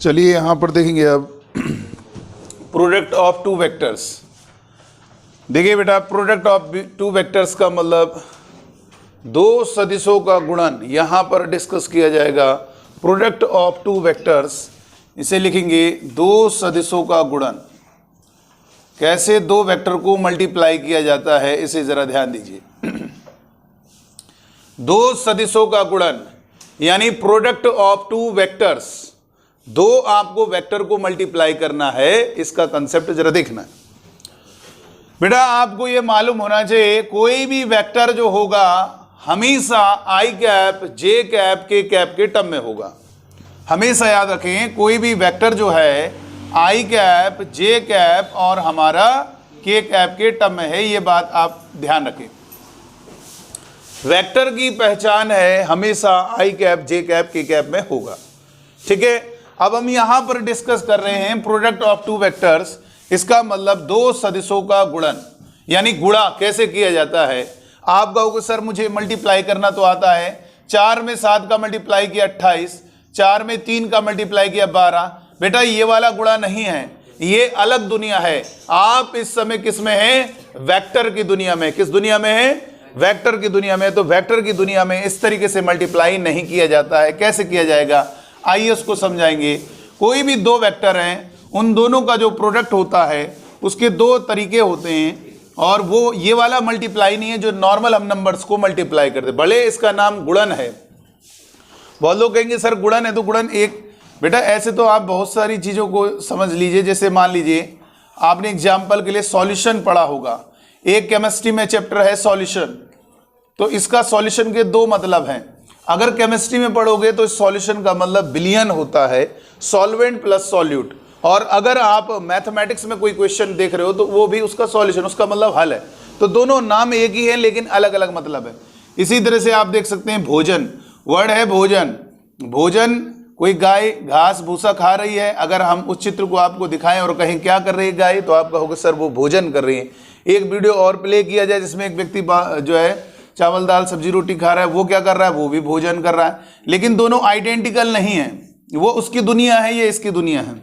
चलिए यहाँ पर देखेंगे अब प्रोडक्ट ऑफ टू वेक्टर्स। देखिए बेटा, प्रोडक्ट ऑफ टू वेक्टर्स का मतलब दो सदिशों का गुणन यहाँ पर डिस्कस किया जाएगा। प्रोडक्ट ऑफ टू वेक्टर्स, इसे लिखेंगे दो सदिशों का गुणन। कैसे दो वेक्टर को मल्टीप्लाई किया जाता है इसे जरा ध्यान दीजिए। दो सदिशों का गुणन यानी प्रोडक्ट ऑफ टू वेक्टर्स, दो आपको वेक्टर को मल्टीप्लाई करना है, इसका कंसेप्ट जरा देखना है बेटा। आपको यह मालूम होना चाहिए कोई भी वेक्टर जो होगा हमेशा आई कैप जे कैप के टर्म में होगा। हमेशा याद रखें, कोई भी वेक्टर जो है आई कैप जे कैप और हमारा के कैप के टर्म में है, ये बात आप ध्यान रखें। वेक्टर की पहचान है हमेशा आई कैप जे कैप के कैप में होगा। ठीक है, अब हम यहां पर डिस्कस कर रहे हैं प्रोडक्ट ऑफ टू वेक्टर्स। इसका मतलब दो सदिशों का गुणन, यानी गुणा कैसे किया जाता है। आप कहोगे सर मुझे मल्टीप्लाई करना तो आता है, 4 में 7 का मल्टीप्लाई किया 28, 4 में 3 का मल्टीप्लाई किया 12। बेटा ये वाला गुणा नहीं है, ये अलग दुनिया है। आप इस समय किस में हैं? वेक्टर की दुनिया में। किस दुनिया में है? वेक्टर की दुनिया में। तो वेक्टर की दुनिया में इस तरीके से मल्टीप्लाई नहीं किया जाता है। कैसे किया जाएगा आइए उसको समझाएंगे। कोई भी दो वेक्टर हैं, उन दोनों का जो प्रोडक्ट होता है उसके दो तरीके होते हैं, और वो ये वाला मल्टीप्लाई नहीं है जो नॉर्मल हम नंबर्स को मल्टीप्लाई करते, भले इसका नाम गुणन है। बहुत लोग कहेंगे सर गुणन है तो गुणन एक। बेटा ऐसे तो आप बहुत सारी चीज़ों को समझ लीजिए। जैसे मान लीजिए आपने एग्जाम्पल के लिए सॉल्यूशन पढ़ा होगा, एक केमिस्ट्री में चैप्टर है सॉल्यूशन, तो इसका सॉल्यूशन के दो मतलब हैं। अगर केमिस्ट्री में पढ़ोगे तो इस सॉल्यूशन का मतलब बिलियन होता है, सॉल्वेंट प्लस सॉल्यूट। और अगर आप मैथमेटिक्स में कोई क्वेश्चन देख रहे हो तो वो भी उसका सॉल्यूशन, उसका मतलब हल है। तो दोनों नाम एक ही है लेकिन अलग अलग मतलब है। इसी तरह से आप देख सकते हैं भोजन, वर्ड है भोजन। भोजन, कोई गाय घास भूसा खा रही है, अगर हम उस चित्र को आपको दिखाएं और कहें क्या कर रही है गाय, तो आप कहोगे सर वो भोजन कर रही है। एक वीडियो और प्ले किया जाए जिसमें एक व्यक्ति जो है चावल दाल सब्जी रोटी खा रहा है, वो क्या कर रहा है? वो भी भोजन कर रहा है। लेकिन दोनों आइडेंटिकल नहीं है, वो उसकी दुनिया है, ये इसकी दुनिया है।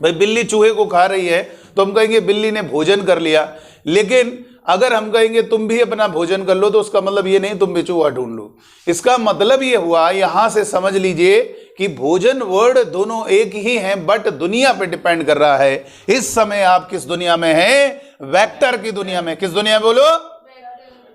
भाई बिल्ली चूहे को खा रही है तो हम कहेंगे बिल्ली ने भोजन कर लिया, लेकिन अगर हम कहेंगे तुम भी अपना भोजन कर लो तो उसका मतलब ये नहीं तुम भी चूहा ढूंढ लो। इसका मतलब ये हुआ, यहां से समझ लीजिए कि भोजन वर्ड दोनों एक ही हैं, बट दुनिया पे डिपेंड कर रहा है। इस समय आप किस दुनिया में हैं? वेक्टर की दुनिया में। किस दुनिया में बोलो?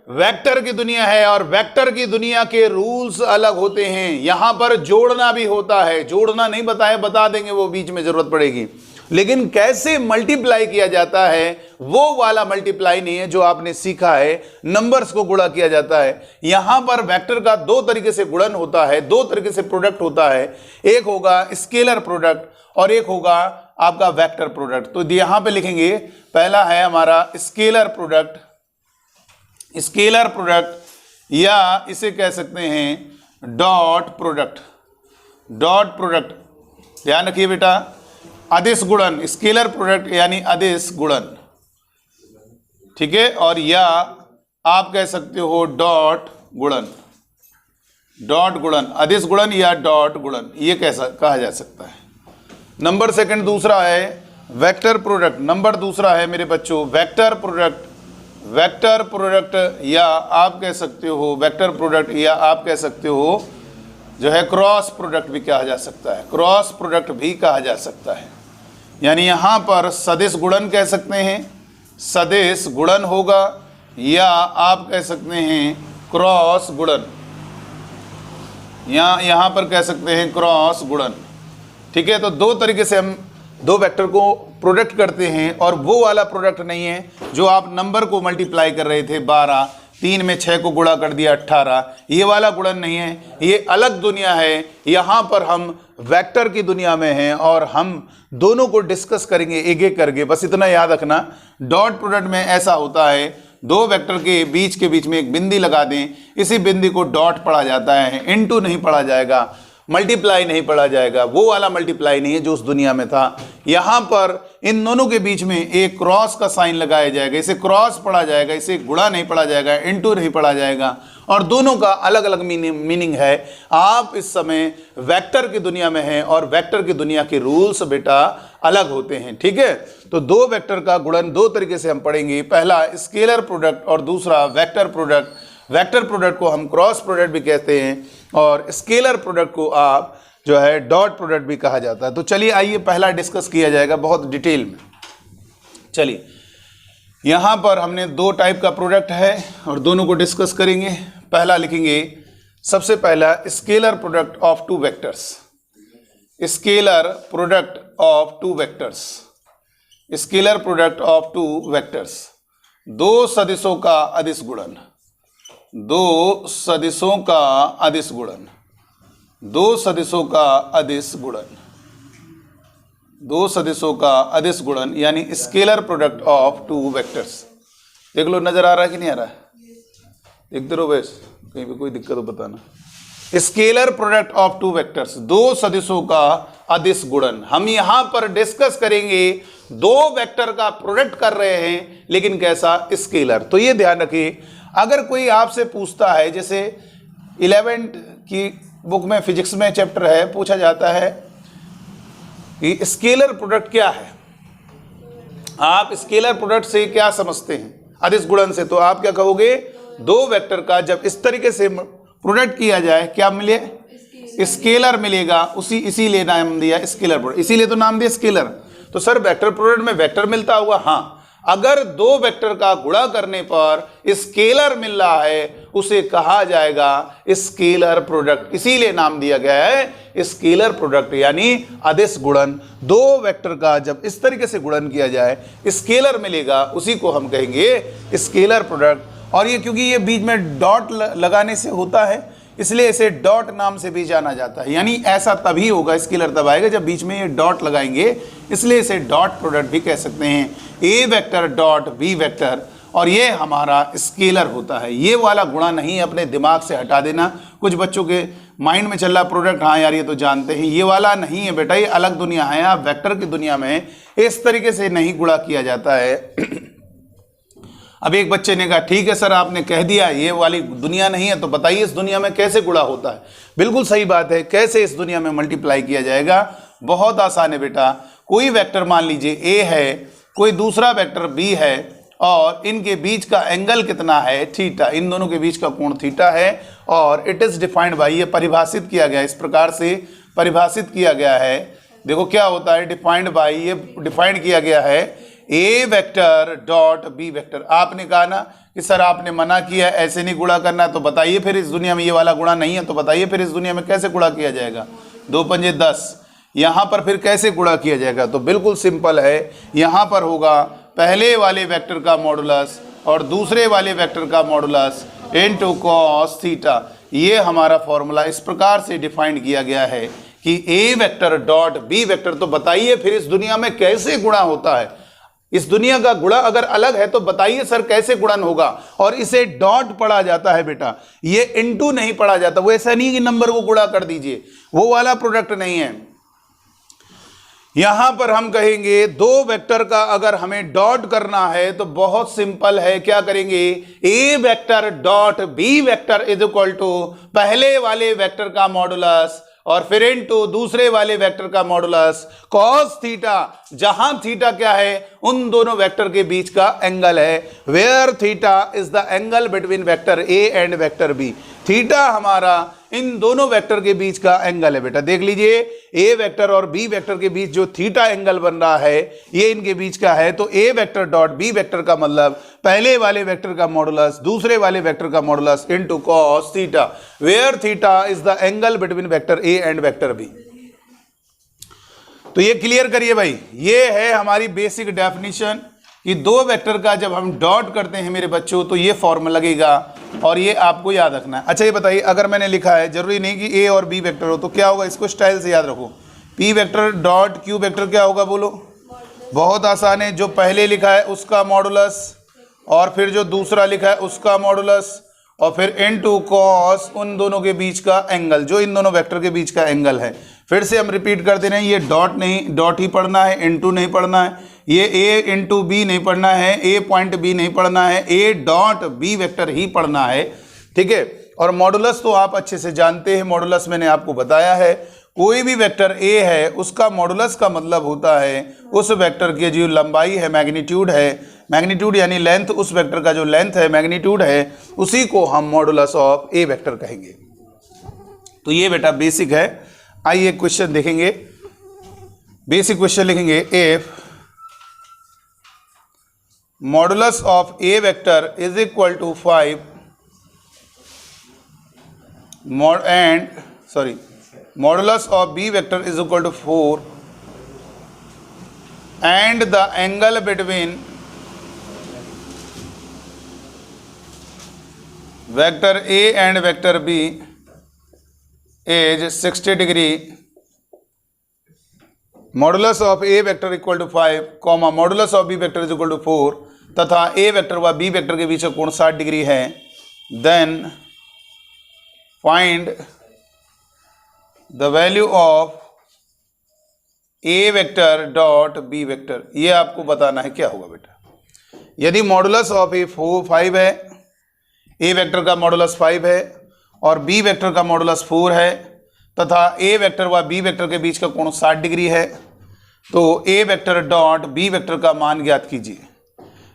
वेक्टर की दुनिया है। और वेक्टर की दुनिया के रूल्स अलग होते हैं। यहां पर जोड़ना भी होता है, जोड़ना नहीं बताया, बता देंगे वो बीच में जरूरत पड़ेगी। लेकिन कैसे मल्टीप्लाई किया जाता है वो वाला मल्टीप्लाई नहीं है जो आपने सीखा है, नंबर्स को गुणा किया जाता है। यहां पर वेक्टर का दो तरीके से गुणन होता है, दो तरीके से प्रोडक्ट होता है। एक होगा स्केलर प्रोडक्ट और एक होगा आपका वेक्टर प्रोडक्ट। तो यहां पे लिखेंगे, पहला है हमारा स्केलर प्रोडक्ट। स्केलर प्रोडक्ट या इसे कह सकते हैं डॉट प्रोडक्ट। डॉट प्रोडक्ट, ध्यान रखिए बेटा, अदिश गुणन, स्केलर प्रोडक्ट यानी अदिश गुणन। ठीक है, और या आप कह सकते हो डॉट गुणन। डॉट गुणन, अदिश गुणन या डॉट गुणन, ये कैसा कहा जा सकता है। नंबर सेकंड दूसरा है वेक्टर प्रोडक्ट। नंबर दूसरा है मेरे बच्चों वेक्टर प्रोडक्ट। वेक्टर प्रोडक्ट या आप कह सकते हो वेक्टर प्रोडक्ट या आप कह सकते हो जो है क्रॉस प्रोडक्ट भी कहा जा सकता है। क्रॉस प्रोडक्ट भी कहा जा सकता है, यानी यहाँ पर सदिश गुणन कह सकते हैं, सदिश गुणन होगा, या आप कह सकते हैं क्रॉस गुणन, या यहाँ पर कह सकते हैं क्रॉस गुणन। ठीक है, तो दो तरीके से हम दो वेक्टर को प्रोडक्ट करते हैं, और वो वाला प्रोडक्ट नहीं है जो आप नंबर को मल्टीप्लाई कर रहे थे 12, 3 में 6 को गुणा कर दिया 18, ये वाला गुणन नहीं है, ये अलग दुनिया है। यहाँ पर हम वेक्टर की दुनिया में हैं और हम दोनों को डिस्कस करेंगे एक एक करके। बस इतना याद रखना, डॉट प्रोडक्ट में ऐसा होता है, दो वेक्टर के बीच में एक बिंदी लगा दें, इसी बिंदी को डॉट पढ़ा जाता है, इनटू नहीं पढ़ा जाएगा। मल्टीप्लाई नहीं पढ़ा जाएगा, वो वाला मल्टीप्लाई नहीं है जो उस दुनिया में था। यहां पर इन दोनों के बीच में एक क्रॉस का साइन लगाया जाएगा, इसे क्रॉस पढ़ा जाएगा, इसे गुणा नहीं पढ़ा जाएगा, इनटू नहीं पढ़ा जाएगा, और दोनों का अलग अलग मीनिंग है। आप इस समय वेक्टर की दुनिया में हैं और वेक्टर की दुनिया के रूल्स बेटा अलग होते हैं, ठीक है। तो दो वेक्टर का गुणन दो तरीके से हम पढ़ेंगे, पहला स्केलर प्रोडक्ट और दूसरा वेक्टर प्रोडक्ट। वेक्टर प्रोडक्ट को हम क्रॉस प्रोडक्ट भी कहते हैं और स्केलर प्रोडक्ट को आप जो है डॉट प्रोडक्ट भी कहा जाता है। तो चलिए आइए पहला डिस्कस किया जाएगा बहुत डिटेल में। चलिए यहाँ पर हमने दो टाइप का प्रोडक्ट है और दोनों को डिस्कस करेंगे। पहला लिखेंगे, सबसे पहला scalar product of two vectors. Scalar product of two vectors, scalar product of two vectors, दो सदिशों का अदिश गुणन, दो सदिशों का अदिश गुणन, दो सदिशों का अदिश गुणन, दो सदिशों का अदिश गुणन यानी scalar product of two vectors. देख लो नजर आ रहा है कि नहीं आ रहा है, देखते रहो बस, कहीं पे कोई दिक्कत हो बताना। Scalar product of two vectors, दो सदिशों का अदिश गुणन। हम यहां पर डिस्कस करेंगे दो वेक्टर का प्रोडक्ट कर रहे हैं, लेकिन कैसा, स्केलर। तो ये ध्यान रखिए, अगर कोई आपसे पूछता है, जैसे 11th की बुक में फिजिक्स में चैप्टर है, पूछा जाता है कि स्केलर प्रोडक्ट क्या है, आप स्केलर प्रोडक्ट से क्या समझते हैं अदिश गुणन से, तो आप क्या कहोगे, दो वेक्टर का जब इस तरीके से प्रोडक्ट किया जाए क्या मिले, स्केलर मिलेगा। इसीलिए नाम दिया स्केलर प्रोडक्ट, इसीलिए तो नाम दिया स्केलर। तो सर वेक्टर प्रोडक्ट में वेक्टर मिलता होगा, हाँ। अगर दो वेक्टर का गुणा करने पर स्केलर मिल रहा है उसे कहा जाएगा स्केलर प्रोडक्ट, इसीलिए नाम दिया गया है स्केलर प्रोडक्ट यानी अदिश गुणन। दो वेक्टर का जब इस तरीके से गुणन किया जाए स्केलर मिलेगा, उसी को हम कहेंगे स्केलर प्रोडक्ट। और ये क्योंकि ये बीच में डॉट लगाने से होता है, इसलिए इसे डॉट नाम से भी जाना जाता है। यानी ऐसा तभी होगा, स्केलर तब आएगा जब बीच में ये डॉट लगाएंगे, इसलिए इसे डॉट प्रोडक्ट भी कह सकते हैं। A vector dot B vector, और ये हमारा स्केलर होता है। ये वाला गुणा नहीं है, अपने दिमाग से हटा देना। कुछ बच्चों के माइंड में चल रहा प्रोडक्ट, हाँ यार ये तो जानते हैं, ये वाला नहीं है बेटा, ये अलग दुनिया है। आप वेक्टर की दुनिया में इस तरीके से नहीं गुणा किया जाता है। अब एक बच्चे ने कहा ठीक है सर आपने कह दिया ये वाली दुनिया नहीं है, तो बताइए इस दुनिया में कैसे गुणा होता है। बिल्कुल सही बात है, कैसे इस दुनिया में मल्टीप्लाई किया जाएगा, बहुत आसान है बेटा। कोई वेक्टर मान लीजिए ए है, कोई दूसरा वेक्टर बी है, और इनके बीच का एंगल कितना है, थीटा, इन दोनों के बीच का कोण थीटा है, और इट इज डिफाइंड बाय, ये परिभाषित किया गया, इस प्रकार से परिभाषित किया गया है। देखो क्या होता है, डिफाइंड बाय, ये डिफाइंड किया गया है ए वेक्टर डॉट बी वेक्टर। आपने कहा ना कि सर आपने मना किया ऐसे नहीं गुणा करना, तो बताइए फिर इस दुनिया में ये वाला गुणा नहीं है, तो बताइए फिर इस दुनिया में कैसे गुणा किया जाएगा। 2 पंजे 10, यहाँ पर फिर कैसे गुणा किया जाएगा, तो बिल्कुल सिंपल है। यहाँ पर होगा पहले वाले वेक्टर का मॉडुलस और दूसरे वाले वेक्टर का मॉडुलस इनटू कॉस थीटा। ये हमारा फॉर्मूला इस प्रकार से डिफाइन किया गया है कि ए वेक्टर डॉट बी वेक्टर। तो बताइए फिर इस दुनिया में कैसे गुणा होता है, इस दुनिया का गुणा अगर अलग है तो बताइए सर कैसे गुणन होगा। और इसे डॉट पढ़ा जाता है बेटा, ये इनटू नहीं पढ़ा जाता। वो ऐसा नहीं कि नंबर को गुणा कर दीजिए, वो वाला प्रोडक्ट नहीं है। यहां पर हम कहेंगे दो वेक्टर का अगर हमें डॉट करना है तो बहुत सिंपल है, क्या करेंगे, A vector dot B vector is equal to पहले वाले वेक्टर का मॉडुलस और फिर इनटू दूसरे वाले वेक्टर का मॉडुलस कॉस थीटा, जहां थीटा क्या है, उन दोनों वेक्टर के बीच का एंगल है। Where theta is the angle between vector A and vector B. Theta हमारा इन दोनों वेक्टर के बीच का एंगल है बेटा। देख लीजिए ए वेक्टर और बी वेक्टर के बीच जो थीटा एंगल बन रहा है ये इनके बीच का है। तो A vector dot B vector का मतलब पहले वाले वेक्टर का मॉडुलस दूसरे वाले वेक्टर का modulus into cos theta, where theta is the angle between vector A and vector B. तो ये क्लियर करिए भाई, ये है हमारी बेसिक डेफिनेशन कि दो वेक्टर का जब हम डॉट करते हैं मेरे बच्चों तो ये फॉर्मूला लगेगा और ये आपको याद रखना है। अच्छा ये बताइए, अगर मैंने लिखा है, जरूरी नहीं कि ए और बी वेक्टर हो, तो क्या होगा, इसको स्टाइल से याद रखो। P vector dot Q vector क्या होगा बोलो, बहुत आसान है। जो पहले लिखा है उसका मॉडुलस और फिर जो दूसरा लिखा है उसका मॉडुलस और फिर इनटू कॉस उन दोनों के बीच का एंगल, जो इन दोनों वेक्टर के बीच का एंगल है। फिर से हम रिपीट कर दे रहे हैं, ये डॉट नहीं, डॉट ही पढ़ना है, इनटू नहीं पढ़ना है, ये ए इंटू बी नहीं पढ़ना है, ए पॉइंट बी नहीं पढ़ना है, ए डॉट बी वेक्टर ही पढ़ना है। ठीक है, और मॉडुलस तो आप अच्छे से जानते हैं, मॉडुलस मैंने आपको बताया है, कोई भी वेक्टर ए है उसका मॉडुलस का मतलब होता है उस वेक्टर की जो लंबाई है, मैग्नीट्यूड है, मैग्नीट्यूड यानी लेंथ, उस वेक्टर का जो लेंथ है, मैग्नीट्यूड है, उसी को हम मॉडुलस ऑफ ए वेक्टर कहेंगे। तो ये बेटा बेसिक है। आइए क्वेश्चन देखेंगे, बेसिक क्वेश्चन लिखेंगे। If modulus of A vector is equal to 5 modulus of b vector is equal to 4 and the angle between vector a and vector b is 60 degree, modulus of a vector equal to 5, modulus of b vector is equal to 4 तथा a vector व b vector के बीच का कोण 60 degree है, then find the value of a vector dot b vector। ये आपको बताना है क्या होगा बेटा। यदि मॉडुलस ऑफ ए 5 है, ए वेक्टर का मॉडुलस 5 है और बी वेक्टर का मॉडुलस 4 है तथा ए वेक्टर व बी वेक्टर के बीच का कोण 60 डिग्री है, तो A vector dot B vector का मान ज्ञात कीजिए।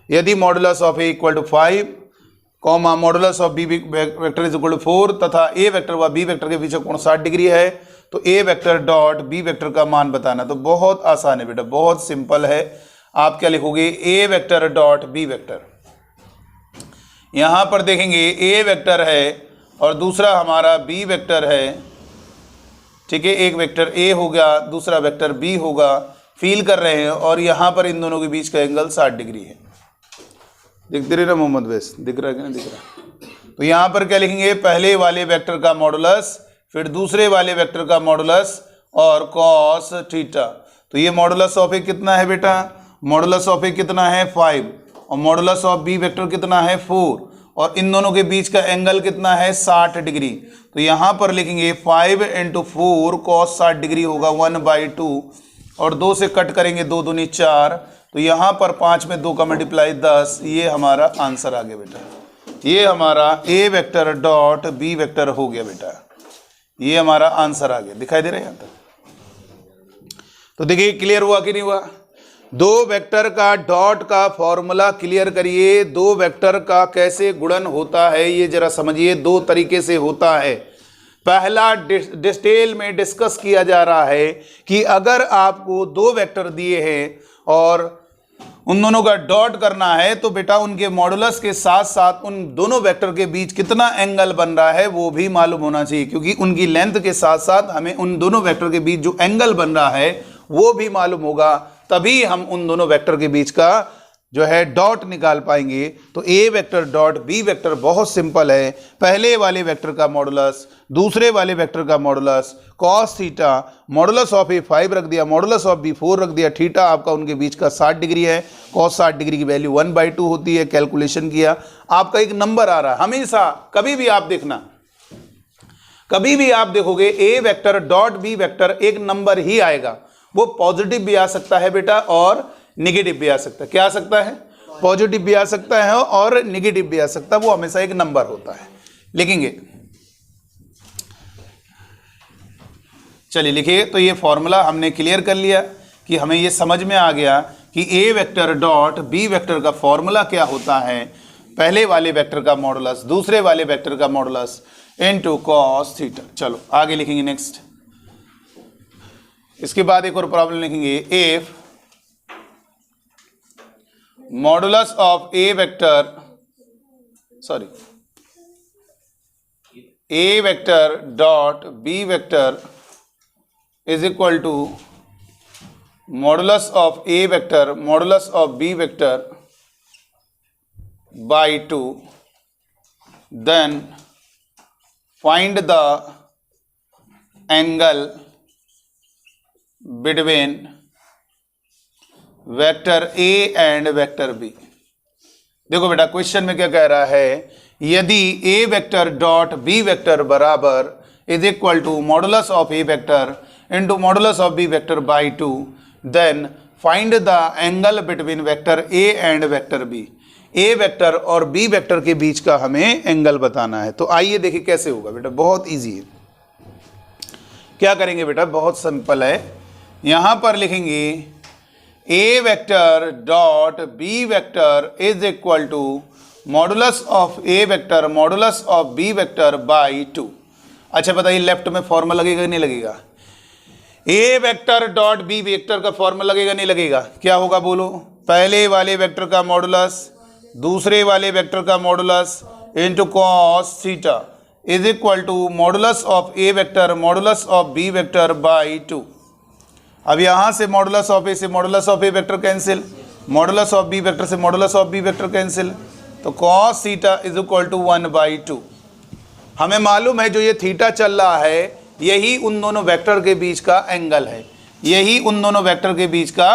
यदि modulus of A equal to 5 comma modulus of B vector is equal to 4 तथा ए वेक्टर व बी वेक्टर के बीच का कोण 60 डिग्री है, तो A vector dot B vector का मान बताना। तो बहुत आसान है बेटा, बहुत सिंपल है। आप क्या लिखोगे, ए वेक्टर डॉट बी वेक्टर। यहां पर देखेंगे ए वेक्टर है और दूसरा हमारा बी वेक्टर है। ठीक है, एक वेक्टर ए होगा, दूसरा वेक्टर बी होगा, फील कर रहे हैं, और यहां पर इन दोनों के बीच का एंगल 60 डिग्री है। दिख रहे ना मोहम्मद वैस, दिख रहा है कि नहीं दिख रहा। तो यहां पर क्या लिखेंगे, पहले वाले वेक्टर का मॉडुलस, फिर दूसरे वाले वेक्टर का मॉडुलस और कॉस थीटा। तो ये मॉडुलस ऑफ ए कितना है बेटा, मॉडुलस ऑफ ए कितना है 5 और मॉडुलस ऑफ बी वेक्टर कितना है 4 और इन दोनों के बीच का एंगल कितना है 60 डिग्री। तो यहाँ पर लिखेंगे 5 इंटू 4 कॉस 60 डिग्री होगा 1/2 और 2 से कट करेंगे, 2 दूनी 4, तो यहाँ पर 5 में 2 का मल्टीप्लाई 10। ये हमारा आंसर आ गया बेटा। ये हमारा ए वेक्टर डॉट बी वेक्टर हो गया बेटा, ये हमारा आंसर आ गया। दिखाई दे रहा है यहाँ तक? तो देखिए क्लियर हुआ कि नहीं हुआ। दो वेक्टर का डॉट का फॉर्मूला क्लियर करिए। दो वेक्टर का कैसे गुणन होता है ये जरा समझिए। दो तरीके से होता है। पहला डिटेल में डिस्कस किया जा रहा है कि अगर आपको दो वेक्टर दिए हैं और उन दोनों का डॉट करना है तो बेटा उनके मॉडुलस के साथ साथ उन दोनों वेक्टर के बीच कितना एंगल बन रहा है वो भी मालूम होना चाहिए, क्योंकि उनकी लेंथ के साथ साथ हमें उन दोनों वेक्टर के बीच जो एंगल बन रहा है वो भी मालूम होगा, तभी हम उन दोनों वेक्टर के बीच का जो है डॉट निकाल पाएंगे। तो A vector dot B vector बहुत सिंपल है। पहले वाले वेक्टर का मॉडुलस, दूसरे वाले वेक्टर का modulus, cos theta, modulus of A 5 रख दिया, मॉडुलस ऑफ बी 4 रख दिया, थीटा आपका उनके बीच का 60 डिग्री है। कॉस 60 डिग्री की वैल्यू 1/2 होती है। कैलकुलेशन किया, आपका एक नंबर आ रहा है। हमेशा कभी भी आप देखना, कभी भी आप देखोगे ए वेक्टर डॉट बी वेक्टर एक नंबर ही आएगा। वो पॉजिटिव भी आ सकता है बेटा और निगेटिव भी आ सकता है। क्या आ सकता है? पॉजिटिव भी आ सकता है और निगेटिव भी आ सकता है। वो हमेशा एक नंबर होता है। लिखेंगे, चलिए लिखिए। तो ये फॉर्मूला हमने क्लियर कर लिया कि हमें ये समझ में आ गया कि ए वेक्टर डॉट बी वेक्टर का फॉर्मूला क्या होता है। पहले वाले वेक्टर का मॉडुलस, दूसरे वाले वेक्टर का मॉडुलस इनटू कॉस थीटा। चलो आगे लिखेंगे नेक्स्ट। इसके बाद एक और प्रॉब्लम लिखेंगे। If modulus of A vector, sorry, A vector dot B vector is equal to modulus of A vector modulus of B vector by 2, then find the angle between vector A and vector B. देखो बेटा question में क्या कह रहा है, यदि A vector dot B vector बराबर is equal to modulus of A vector into modulus of B vector by 2, then find the angle between vector A and vector B. A vector और B vector के बीच का हमें angle बताना है। तो आइए देखिए कैसे होगा बेटा, बहुत इजी है। क्या करेंगे बेटा, बहुत सिंपल है। यहां पर लिखेंगे A vector dot B vector is equal to modulus of A vector modulus of B vector by 2। अच्छा बताइए लेफ्ट में फॉर्मूला लगेगा नहीं लगेगा? A vector dot B vector का फॉर्मूला लगेगा नहीं लगेगा? क्या होगा बोलो? पहले वाले वेक्टर का मॉडुलस दूसरे वाले वेक्टर का modulus into cos theta is equal to modulus of A vector modulus of B vector by 2। अब यहां से मॉडुलस ऑफ ए से modulus of A vector cancel, modulus of B vector से modulus of B vector cancel, तो cos theta is equal to 1/2। हमें मालूम है जो ये थीटा चल रहा है यही उन दोनों वेक्टर के बीच का एंगल है, यही उन दोनों वेक्टर के बीच का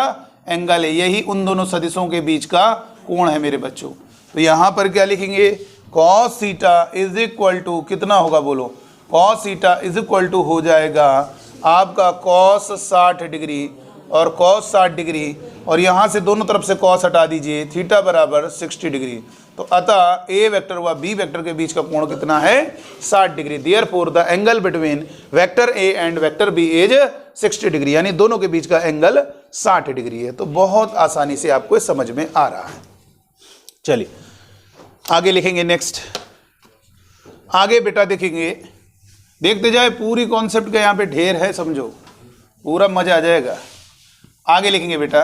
एंगल है, यही उन दोनों सदिशों के बीच का कोण है मेरे बच्चों। तो यहाँ पर क्या लिखेंगे, cos theta is equal to कितना होगा बोलो? Cos theta is equal to हो जाएगा आपका कॉस 60 डिग्री और कॉस 60 डिग्री, और यहाँ से दोनों तरफ से कॉस हटा दीजिए, थीटा बराबर 60 डिग्री। तो अतः ए वेक्टर व बी वेक्टर के बीच का कोण कितना है? 60 degree. Therefore the angle between vector A and vector B is 60 degree, यानी दोनों के बीच का एंगल 60 डिग्री है। तो बहुत आसानी से आपको समझ में आ रहा है। चलिए आगे लिखेंगे। नेक्स्ट आगे बेटा देखेंगे, देखते जाए, पूरी कॉन्सेप्ट का यहाँ पे ढेर है, समझो पूरा मजा आ जाएगा। आगे लिखेंगे बेटा,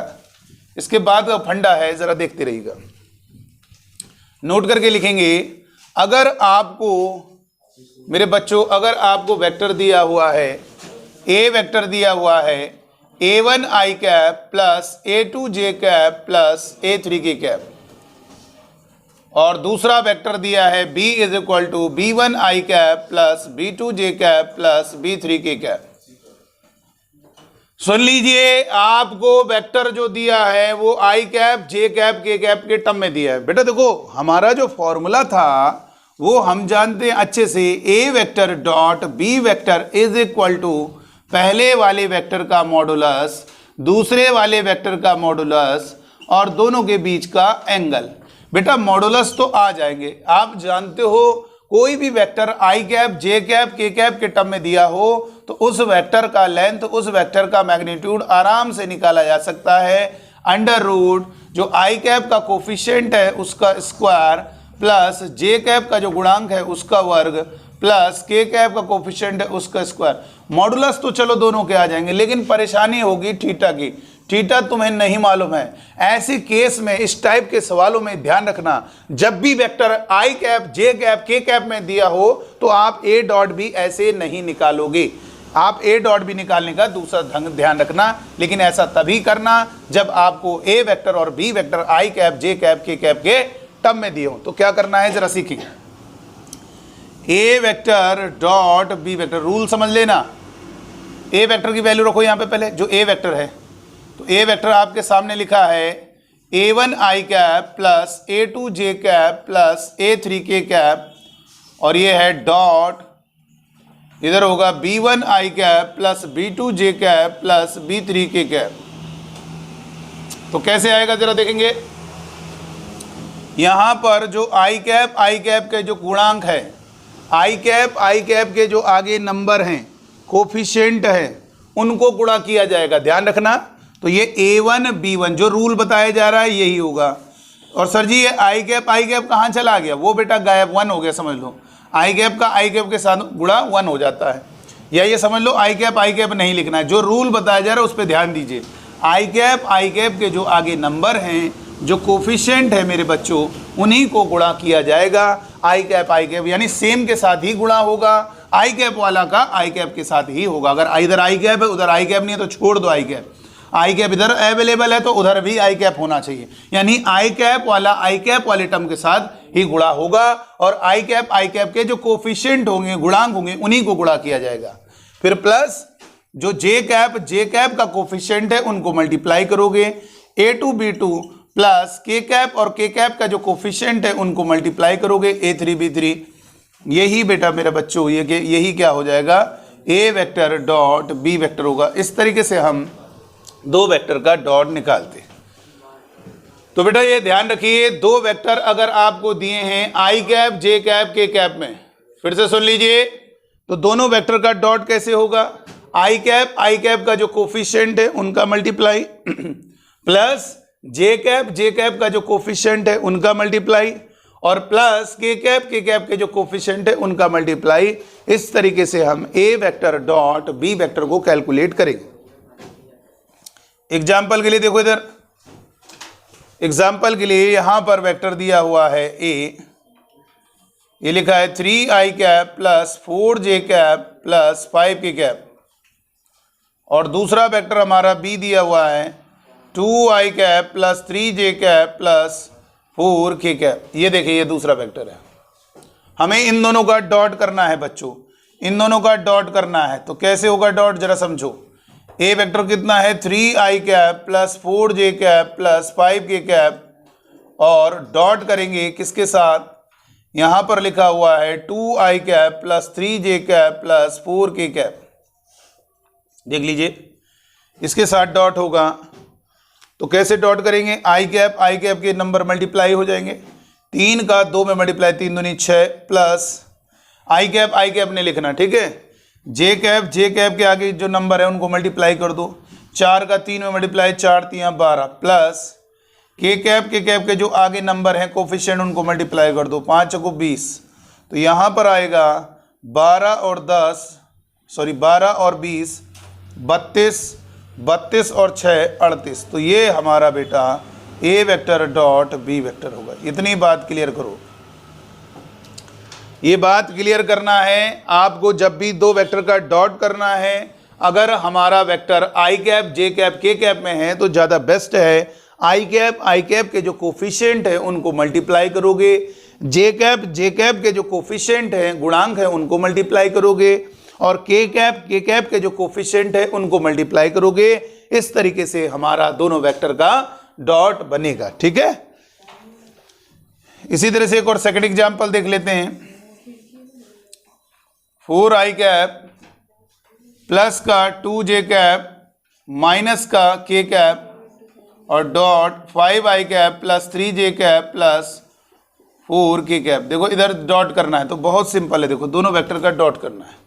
इसके बाद का फंडा है, जरा देखते रहिएगा, नोट करके लिखेंगे। अगर आपको मेरे बच्चों, अगर आपको वेक्टर दिया हुआ है, ए वेक्टर दिया हुआ है a1 i cap plus a2 j cap plus a3 k cap, और दूसरा वेक्टर दिया है b is equal to b1 i cap plus b2 j cap plus b3 k cap. सुन लीजिए, आपको वेक्टर जो दिया है वो i cap j cap k cap के टर्म में दिया है। बेटा देखो, हमारा जो फॉर्मूला था वो हम जानते हैं अच्छे से, a vector dot b vector is equal to पहले वाले वेक्टर का मॉडुलस दूसरे वाले वेक्टर का मॉडुलस और दोनों के बीच का एंगल। बेटा मॉडुलस तो आ जाएंगे, आप जानते हो कोई भी vector I cap J cap के कैप के टर्म में दिया हो तो उस वेक्टर का लेंथ, उस वेक्टर का मैग्नीट्यूड आराम से निकाला जा सकता है अंडर रूट जो आई कैप का कोफिशिएंट है उसका स्क्वायर प्लस जे कैप का जो गुणांक है उसका वर्ग प्लस के कैप का कोफिशिएंट है उसका स्क्वायर। मॉडुलस तो चलो दोनों के आ जाएंगे, लेकिन परेशानी होगी थीटा की। थीटा तुम्हें नहीं मालूम है। ऐसे केस में, इस टाइप के सवालों में ध्यान रखना, जब भी vector I cap J cap के कैप में दिया हो तो आप ए डॉट भी ऐसे नहीं निकालोगे। आप ए डॉट भी निकालने का दूसरा ढंग ध्यान रखना, लेकिन ऐसा तभी करना जब आपको ए वेक्टर और B vector I cap J cap के टर्म में दिए हो। तो क्या करना है जरा सीखिए। A vector dot B vector, rule समझ लेना। ए वेक्टर की वैल्यू रखो यहाँ पे पहले, जो ए वेक्टर है, तो ए वेक्टर आपके सामने लिखा है a1 i cap plus a2 j cap plus a3 k cap, और ये है डॉट, इधर होगा b1 i cap plus b2 j cap plus b3 k cap. तो कैसे आएगा जरा देखेंगे। यहां पर जो i कैप के जो गुणांक है, i कैप के जो आगे नंबर हैं, कोफिशिएंट है, उनको गुणा किया जाएगा। ध्यान रखना। तो ये a1 b1 जो रूल बताया जा रहा है यही होगा। और सर जी ये आई कैप कहाँ चला गया? वो बेटा गायब, 1 हो गया, समझ लो। आई कैप के साथ गुणा 1 हो जाता है, या ये समझ लो आई कैप नहीं लिखना है, जो रूल बताया जा रहा है उस पर ध्यान दीजिए। आई कैप के जो आगे नंबर हैं, जो कोफिशिएंट है मेरे बच्चों, उन्हीं को गुणा किया जाएगा। आई कैप यानी सेम के साथ ही गुणा होगा, आई कैप वाला का आई कैप के साथ ही होगा। अगर इधर आई कैप है उधर आई कैप नहीं है तो छोड़ दो आई कैप। आई कैप इधर अवेलेबल है तो उधर भी आई कैप होना चाहिए, यानी आई कैप वाला आई कैप वाले टर्म के साथ ही गुणा होगा, और आई कैप के जो कोफिशिएंट होंगे, गुणांक होंगे, उन्हीं को गुणा किया जाएगा। फिर प्लस जो जे कैप का कोफिशिएंट है उनको मल्टीप्लाई करोगे, a2 b2 plus k cap और के कैप का जो कोफिशिएंट है उनको मल्टीप्लाई करोगे a3 b3, यही बेटा मेरे बच्चों यही क्या हो जाएगा, ए वेक्टर डॉट बी वेक्टर होगा। इस तरीके से हम दो वेक्टर का डॉट निकालते। तो बेटा ये ध्यान रखिए, दो वेक्टर अगर आपको दिए हैं आई कैप जे कैप के कैप में, फिर से सुन लीजिए, तो दोनों वेक्टर का डॉट कैसे होगा, आई कैप का जो कोफिशिएंट है उनका मल्टीप्लाई प्लस जे कैप का जो कोफिशिएंट है उनका मल्टीप्लाई और प्लस के कैप के जो कोफिशिएंट है उनका मल्टीप्लाई। इस तरीके से हम ए वेक्टर डॉट बी वेक्टर को कैलकुलेट करेंगे। एग्जाम्पल के लिए देखो, इधर एग्जाम्पल के लिए यहां पर वेक्टर दिया हुआ है ए, ये लिखा है 3i cap plus 4j cap plus 5k cap, और दूसरा वेक्टर हमारा बी दिया हुआ है 2i cap plus 3j cap plus 4k cap. ये देखिए ये दूसरा वेक्टर है, हमें इन दोनों का डॉट करना है बच्चों, इन दोनों का डॉट करना है। तो कैसे होगा डॉट, जरा समझो। ए वेक्टर कितना है 3i cap plus 4j cap plus 5k cap, और डॉट करेंगे किसके साथ, यहां पर लिखा हुआ है 2i cap plus 3j cap plus 4k cap, देख लीजिए इसके साथ डॉट होगा। तो कैसे डॉट करेंगे, आई कैप के नंबर मल्टीप्लाई हो जाएंगे, 3 का 2 में मल्टीप्लाई 3 दूनी 6 प्लस आई कैप ने लिखना, ठीक है। जे कैप के आगे जो नंबर है उनको मल्टीप्लाई कर दो, 4 का 3 में मल्टीप्लाई 4 3 12 प्लस के कैप के जो आगे नंबर हैं कोफिशिएंट उनको मल्टीप्लाई कर दो, 5 को 20। तो यहाँ पर आएगा 12 और 20 32 और 6 38। तो ये हमारा बेटा ए वेक्टर डॉट बी वेक्टर होगा। इतनी बात क्लियर करो, ये बात क्लियर करना है आपको। जब भी दो वेक्टर का डॉट करना है, अगर हमारा vector I cap J cap के कैप में है तो ज़्यादा बेस्ट है आई कैप के जो कोफिशिएंट है उनको मल्टीप्लाई करोगे, जे कैप के जो कोफिशिएंट है गुणांक है उनको मल्टीप्लाई करोगे, और के कैप के जो कोफिशिएंट है उनको मल्टीप्लाई करोगे। इस तरीके से हमारा दोनों वेक्टर का डॉट बनेगा, ठीक है। इसी तरह से एक और सेकंड एग्जांपल देख लेते हैं। 4i कैप प्लस का 2j कैप माइनस का k कैप और dot 5i cap plus 3j cap plus 4k cap. देखो इधर डॉट करना है तो बहुत सिंपल है, देखो दोनों वेक्टर का डॉट करना है।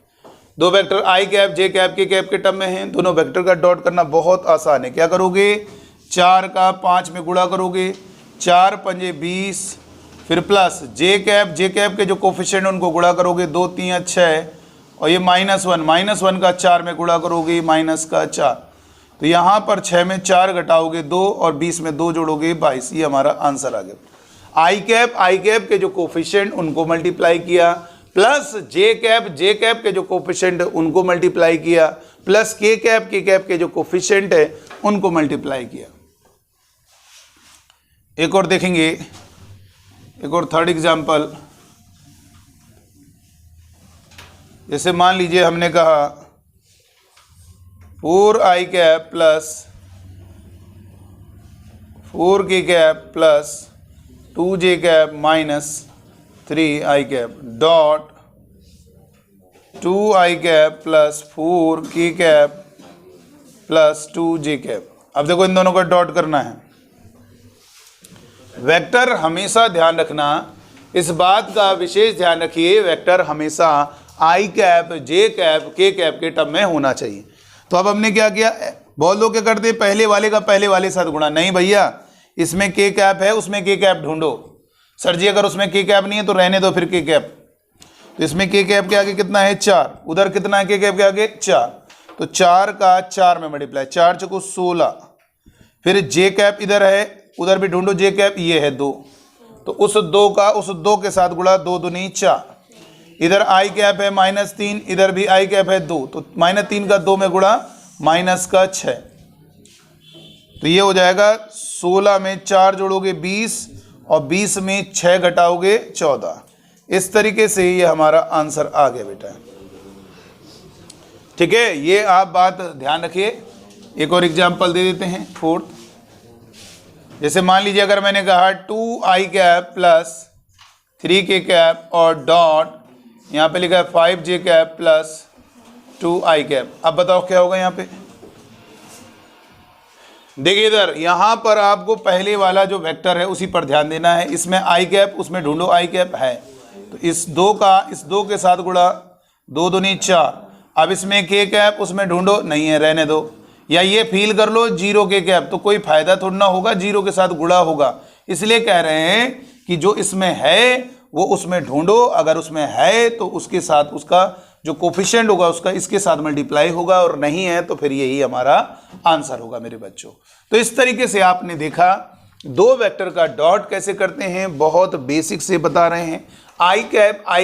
दो vector I cap J cap के कैप के टर्म में हैं, दोनों वेक्टर का डॉट करना बहुत आसान है। क्या करोगे, 4 का 5 में गुणा करोगे, 4 पंजे 20, फिर प्लस जे कैप के जो कोफिशिएंट उनको गुणा करोगे, 2 3 6, और ये -1 का 4 में गुणा करोगे माइनस का 4। तो यहाँ पर 6 में 4 घटाओगे 2 और 20 में 2 जोड़ोगे 22। ये हमारा आंसर आ गया। आई कैप के जो कोफिशिएंट उनको मल्टीप्लाई किया, प्लस जे कैप के जो कोफिशिएंट है उनको मल्टीप्लाई किया, प्लस के कैप के जो कोफिशिएंट है उनको मल्टीप्लाई किया। एक और देखेंगे, एक और थर्ड एग्जांपल। जैसे मान लीजिए हमने कहा 4i cap plus 4k cap plus 2j cap minus 3i cap dot 2i cap plus 4k cap plus 2j cap. अब देखो इन दोनों का डॉट करना है। वेक्टर हमेशा ध्यान रखना, इस बात का विशेष ध्यान रखिए, वेक्टर हमेशा आई कैप जे कैप के कैप के टर्म में होना चाहिए। तो अब हमने क्या किया, बहुत लोग क्या करते हैं पहले वाले का पहले वाले साथ गुणा। नहीं भैया, इसमें के कैप है उसमें के कैप ढूंढो। सर जी अगर उसमें के कैप नहीं है तो रहने दो फिर के कैप। तो इसमें के कैप के आगे कितना है 4, उधर कितना है के कैप के आगे 4, तो 4 का 4 में मल्टीप्लाई, 4 चौको 16। फिर जे कैप इधर है, उधर भी ढूंढो जे कैप, ये है 2, तो उस 2 के साथ गुणा, 2 दूनी 4। इधर आई कैप है -3, इधर भी आई कैप है 2, तो -3 का 2 में गुणा माइनस का 6। तो ये हो जाएगा 16 में 4 जोड़ोगे 20 और 20 में 6 घटाओगे 14। इस तरीके से ये हमारा आंसर आ गया बेटा, ठीक है। ये आप बात ध्यान रखिए। एक और एग्जांपल दे देते हैं, फोर्थ। जैसे मान लीजिए अगर मैंने कहा 2i cap plus 3k cap और डॉट यहाँ पे लिखा है 5j cap plus 2i cap. अब बताओ क्या होगा यहाँ पे। देखिए इधर यहाँ पर आपको पहले वाला जो वेक्टर है उसी पर ध्यान देना है। इसमें i कैप, उसमें ढूंढो i कैप है, तो इस दो के साथ गुणा, 2 दूनी 4। अब इसमें k कैप, उसमें ढूंढो, नहीं है रहने दो। या ये फील कर लो 0 k कैप, तो कोई फायदा थोड़ा ना होगा, 0 के साथ गुणा होगा। इसलिए कह रहे हैं कि जो इसमें है वो उसमें ढूंढो, अगर उसमें है तो उसके साथ उसका जो कोफिशिएंट होगा उसका इसके साथ मल्टीप्लाई होगा, और नहीं है तो फिर यही हमारा आंसर होगा मेरे बच्चों। तो इस तरीके से आपने देखा दो वेक्टर का डॉट कैसे करते हैं, बहुत बेसिक से बता रहे हैं। आई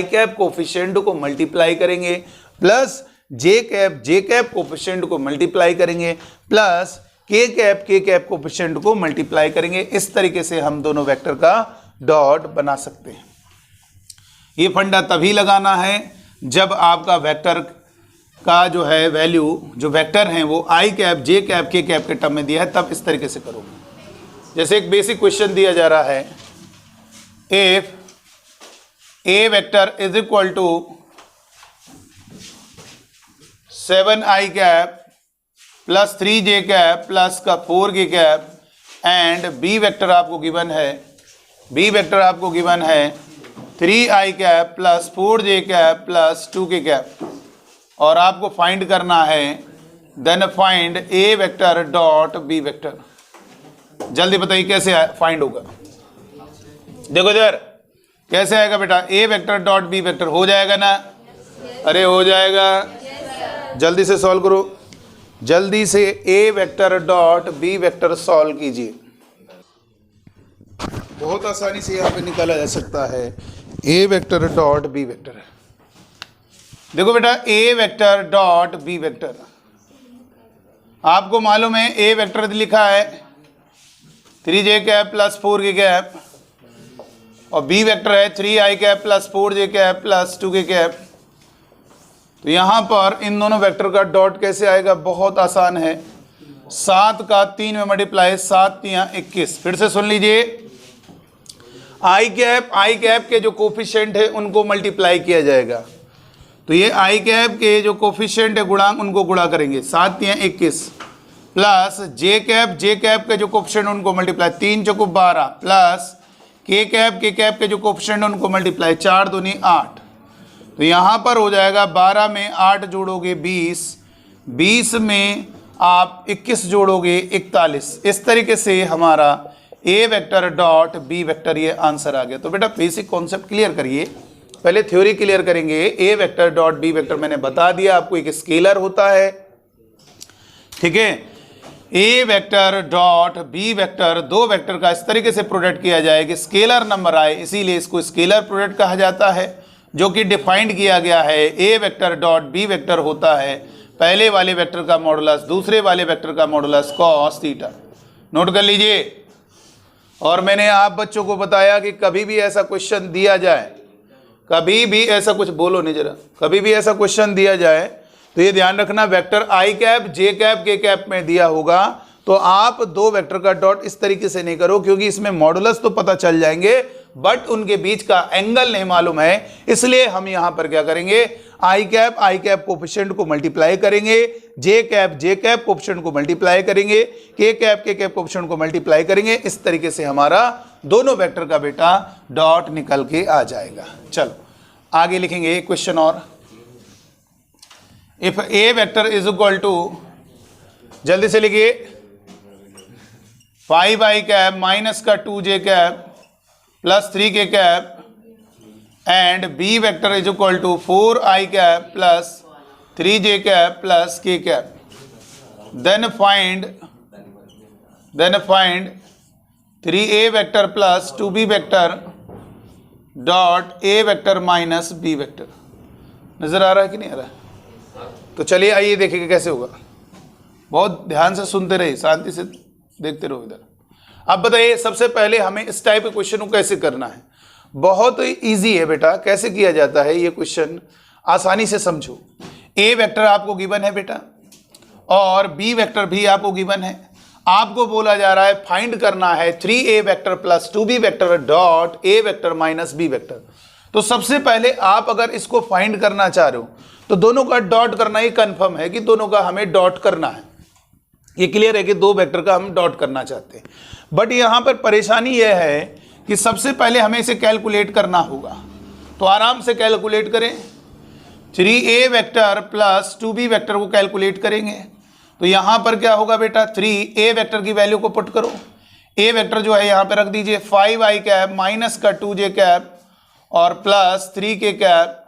कैप कोफिशिएंट को मल्टीप्लाई करेंगे, प्लस जे कैप कोफिशिएंट को मल्टीप्लाई करेंगे, प्लस के कैप कोफिशिएंट को मल्टीप्लाई करेंगे। इस तरीके से हम दोनों वेक्टर का डॉट बना सकते हैं। ये फंडा तभी लगाना है जब आपका वेक्टर का जो है वैल्यू, जो वेक्टर हैं वो आई कैप, जे कैप, के कैप के टर्म में दिया है, तब इस तरीके से करोगे। जैसे एक बेसिक क्वेश्चन दिया जा रहा है, if A vector is equal to 7i cap plus 3j cap plus का 4k cap and B vector आपको गिवन है 3i cap plus 4j cap plus 2k cap, और आपको फाइंड करना है then find A vector dot B vector. जल्दी बताइए कैसे फाइंड होगा। देखो इधर कैसे आएगा बेटा, ए वेक्टर डॉट बी वेक्टर हो जाएगा ना, अरे हो जाएगा, जल्दी से सॉल्व करो, जल्दी से A vector dot B vector solve कीजिए। बहुत आसानी से यहाँ पे निकाला जा सकता है ए वेक्टर डॉट बी वेक्टर। देखो बेटा ए वेक्टर डॉट बी वेक्टर, आपको मालूम है ए वेक्टर लिखा है 3j cap plus 4k cap, और बी वेक्टर है 3i cap plus 4j cap plus 2k cap. तो यहाँ पर इन दोनों वेक्टर का डॉट कैसे आएगा, बहुत आसान है, 7 का 3 में मल्टीप्लाई, 7 3 21। फिर से सुन लीजिए, आई कैप के जो कोफिशिएंट है उनको मल्टीप्लाई किया जाएगा, तो ये आई कैप के जो कोफिशिएंट है गुणांक उनको गुणा करेंगे, 7 3 21, प्लस जे कैप के जो कोफिशिएंट उनको मल्टीप्लाई, 3 चौको 12, प्लस के कैप के जो कोफिशिएंट उनको मल्टीप्लाई, 4 दूनी 8। तो यहाँ पर हो जाएगा 12 में 8 जोड़ोगे 20, 20 में आप 21 जोड़ोगे 41। इस तरीके से हमारा ए वेक्टर डॉट बी वेक्टर ये आंसर आ गया। तो बेटा बेसिक कॉन्सेप्ट क्लियर करिए, पहले थ्योरी क्लियर करेंगे। A vector dot B vector मैंने बता दिया आपको, एक स्केलर होता है, ठीक है। ए वेक्टर डॉट बी वेक्टर, दो वेक्टर का इस तरीके से प्रोडक्ट किया जाए कि स्केलर नंबर आए, इसीलिए इसको स्केलर प्रोडक्ट कहा जाता है, जो कि डिफाइंड किया गया है। ए वेक्टर डॉट बी वेक्टर होता है पहले वाले वेक्टर का मॉडुलस दूसरे वाले वेक्टर का मॉडुलस कॉस थीटा। नोट कर लीजिए। और मैंने आप बच्चों को बताया कि कभी भी ऐसा क्वेश्चन दिया जाए, कभी भी ऐसा कुछ बोलो नहीं जरा, कभी भी ऐसा क्वेश्चन दिया जाए तो ये ध्यान रखना, vector I cap, J cap, के कैप में दिया होगा तो आप दो वेक्टर का डॉट इस तरीके से नहीं करो, क्योंकि इसमें मॉडुलस तो पता चल जाएंगे बट उनके बीच का एंगल नहीं मालूम है। इसलिए हम यहां पर क्या करेंगे, आई कैप कोफिशिएंट को मल्टीप्लाई करेंगे, जे कैप कोफिशिएंट को मल्टीप्लाई करेंगे, के कैप कोफिशिएंट को मल्टीप्लाई करेंगे। इस तरीके से हमारा दोनों वेक्टर का बेटा डॉट निकल के आ जाएगा। चलो आगे लिखेंगे क्वेश्चन और, if A vector is equal to, जल्दी से लिखिए, 5i कैप माइनस का 2j cap plus 3k cap and B vector is equal to 4i cap plus 3j cap plus k cap, then find 3a vector plus 2b vector dot a vector minus b vector. नजर आ रहा है कि नहीं आ रहा है? तो चलिए आइए देखेंगे कैसे होगा। बहुत ध्यान से सुनते रहिए, शांति से देखते रहो इधर। अब बताइए सबसे पहले हमें इस टाइप के क्वेश्चन को कैसे करना है। बहुत इजी है बेटा, कैसे किया जाता है ये क्वेश्चन, आसानी से समझो। ए वेक्टर आपको गिवन है बेटा और बी वेक्टर भी आपको गिवन है। आपको बोला जा रहा है फाइंड करना है 3a vector plus 2b vector dot a vector minus b vector. तो सबसे पहले आप अगर इसको फाइंड करना चाह रहे हो तो दोनों का डॉट करना ही कंफर्म है कि दोनों का हमें डॉट करना है। ये क्लियर है कि दो वेक्टर का हम डॉट करना चाहते हैं। बट यहां पर परेशानी यह है कि सबसे पहले हमें इसे कैलकुलेट करना होगा। तो आराम से कैलकुलेट करें, 3a vector plus 2b vector को कैलकुलेट करेंगे। तो यहां पर क्या होगा बेटा, 3a वेक्टर की वैल्यू को पुट करो। a वेक्टर जो है यहां पे रख दीजिए 5i कैप माइनस का 2j कैप और plus 3k cap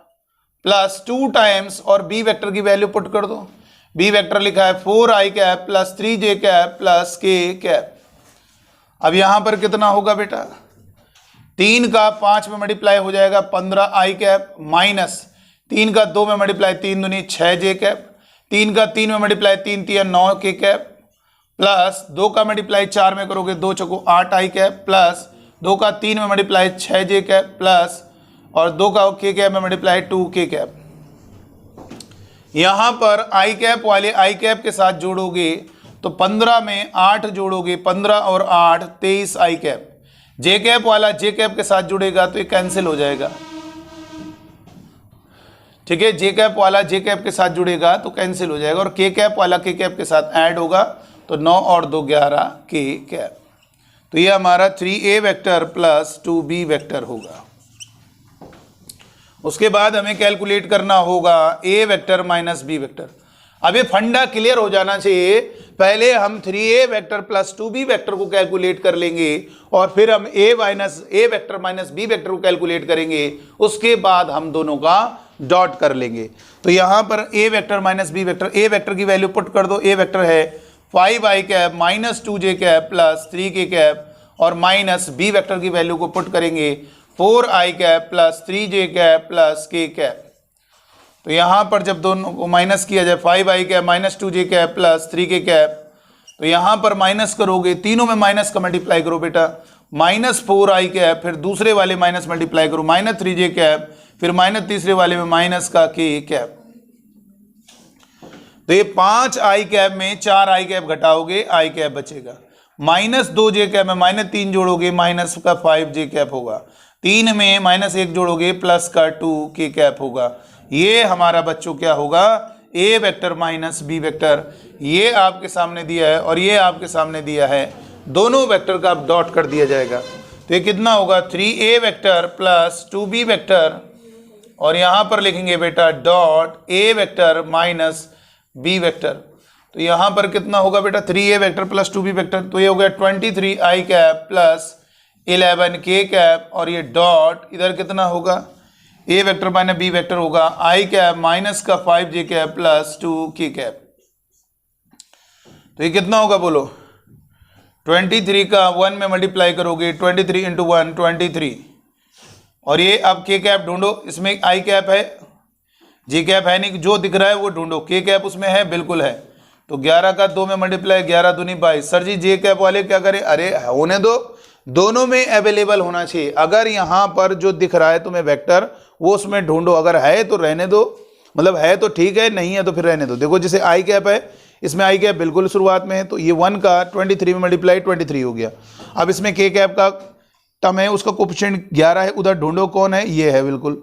plus 2 times और b वेक्टर की वैल्यू पुट कर दो। b वेक्टर लिखा है 4i cap plus 3j cap plus k cap. अब यहां पर कितना होगा बेटा, 3 का 5 में मल्टीप्लाई हो जाएगा 15i कैप माइनस 3 का 2 में मल्टीप्लाई 3 दूनी 6j कैप, 3 का 3 में मल्टीप्लाई 3 तिया 9k कैप प्लस 2 का मल्टीप्लाई 4 में करोगे 2 चौको 8i कैप प्लस 2 का 3 में मल्टीप्लाई 6j कैप प्लस और 2 का k कैप में मल्टीप्लाई 2k कैप। यहां पर i कैप वाले i कैप के साथ जोड़ोगे तो 15 में 8 जोड़ोगे 15 और 8 23i कैप। j कैप वाला j कैप के साथ जुड़ेगा तो ये कैंसिल हो जाएगा। ठीक है, जे कैप वाला जे कैप के साथ जुड़ेगा तो कैंसिल हो जाएगा और के कैप वाला के कैप के साथ ऐड होगा तो 9 और 2 11 के कैप। तो ये हमारा 3a vector plus 2b vector होगा। उसके बाद हमें कैलकुलेट करना होगा a vector minus b vector. अब ये फंडा क्लियर हो जाना चाहिए, पहले हम 3a vector plus 2b vector को कैलकुलेट कर लेंगे और फिर हम a vector minus b vector को कैलकुलेट करेंगे, उसके बाद हम दोनों का डॉट कर लेंगे। तो यहां पर a vector minus b vector, a vector की वैल्यू पुट कर दो। a वेक्टर है 5i cap minus 2j cap plus 3k cap और माइनस b वेक्टर की वैल्यू को पुट करेंगे 4i cap plus 3j cap plus k cap. तो यहां पर जब दोनों को माइनस किया जाए 5i cap minus 2j cap plus 3k cap, तो यहां पर माइनस करोगे, तीनों में माइनस का मल्टीप्लाई करो बेटा, माइनस 4i कैप फिर दूसरे वाले माइनस मल्टीप्लाई करो माइनस 3j कैप फिर माइनस तीसरे वाले में माइनस का k कैप। तो ये 5i कैप में 4i कैप घटाओगे i कैप बचेगा, माइनस 2j कैप में माइनस 3 जोड़ोगे माइनस का 5j कैप होगा, 3 में माइनस 1 जोड़ोगे प्लस का 2k कैप होगा। ये हमारा बच्चों क्या होगा, a vector minus b vector. ये आपके सामने दिया है और ये आपके सामने दिया है, दोनों वेक्टर का आप डॉट कर दिया जाएगा। तो ये कितना होगा, 3a vector plus 2b vector और यहां पर लिखेंगे बेटा dot a vector minus b vector. तो यहां पर कितना होगा बेटा, 3a vector plus 2b vector. तो ये हो गया 23i cap plus 11k cap और ये डॉट इधर कितना होगा, a vector minus b vector होगा i कैप माइनस का 5j cap plus 2k cap. तो ये कितना होगा बोलो, 23 का 1 में मल्टीप्लाई करोगे 23 इंटू 1 23 और ये अब k कैप ढूंढो, इसमें i कैप है j कैप है नहीं, जो दिख रहा है वो ढूंढो। k कैप उसमें है, बिल्कुल है। तो 11 का 2 में मल्टीप्लाई 11 दूनी 22। सर जी j कैप वाले क्या करें, अरे होने दो, दोनों में अवेलेबल होना चाहिए। अगर यहाँ पर जो दिख रहा है तुम्हें वेक्टर वो उसमें ढूंढो, अगर है तो रहने दो, मतलब है तो ठीक है, नहीं है तो फिर रहने दो। देखो जैसे i कैप है, इसमें i कैप बिल्कुल शुरुआत में है, तो ये 1 का 23 में मल्टीप्लाई 23 हो गया। अब इसमें k कैप का टर्म है, उसका कोफिशिएंट 11 है, उधर ढूंढो कौन है, ये है बिल्कुल,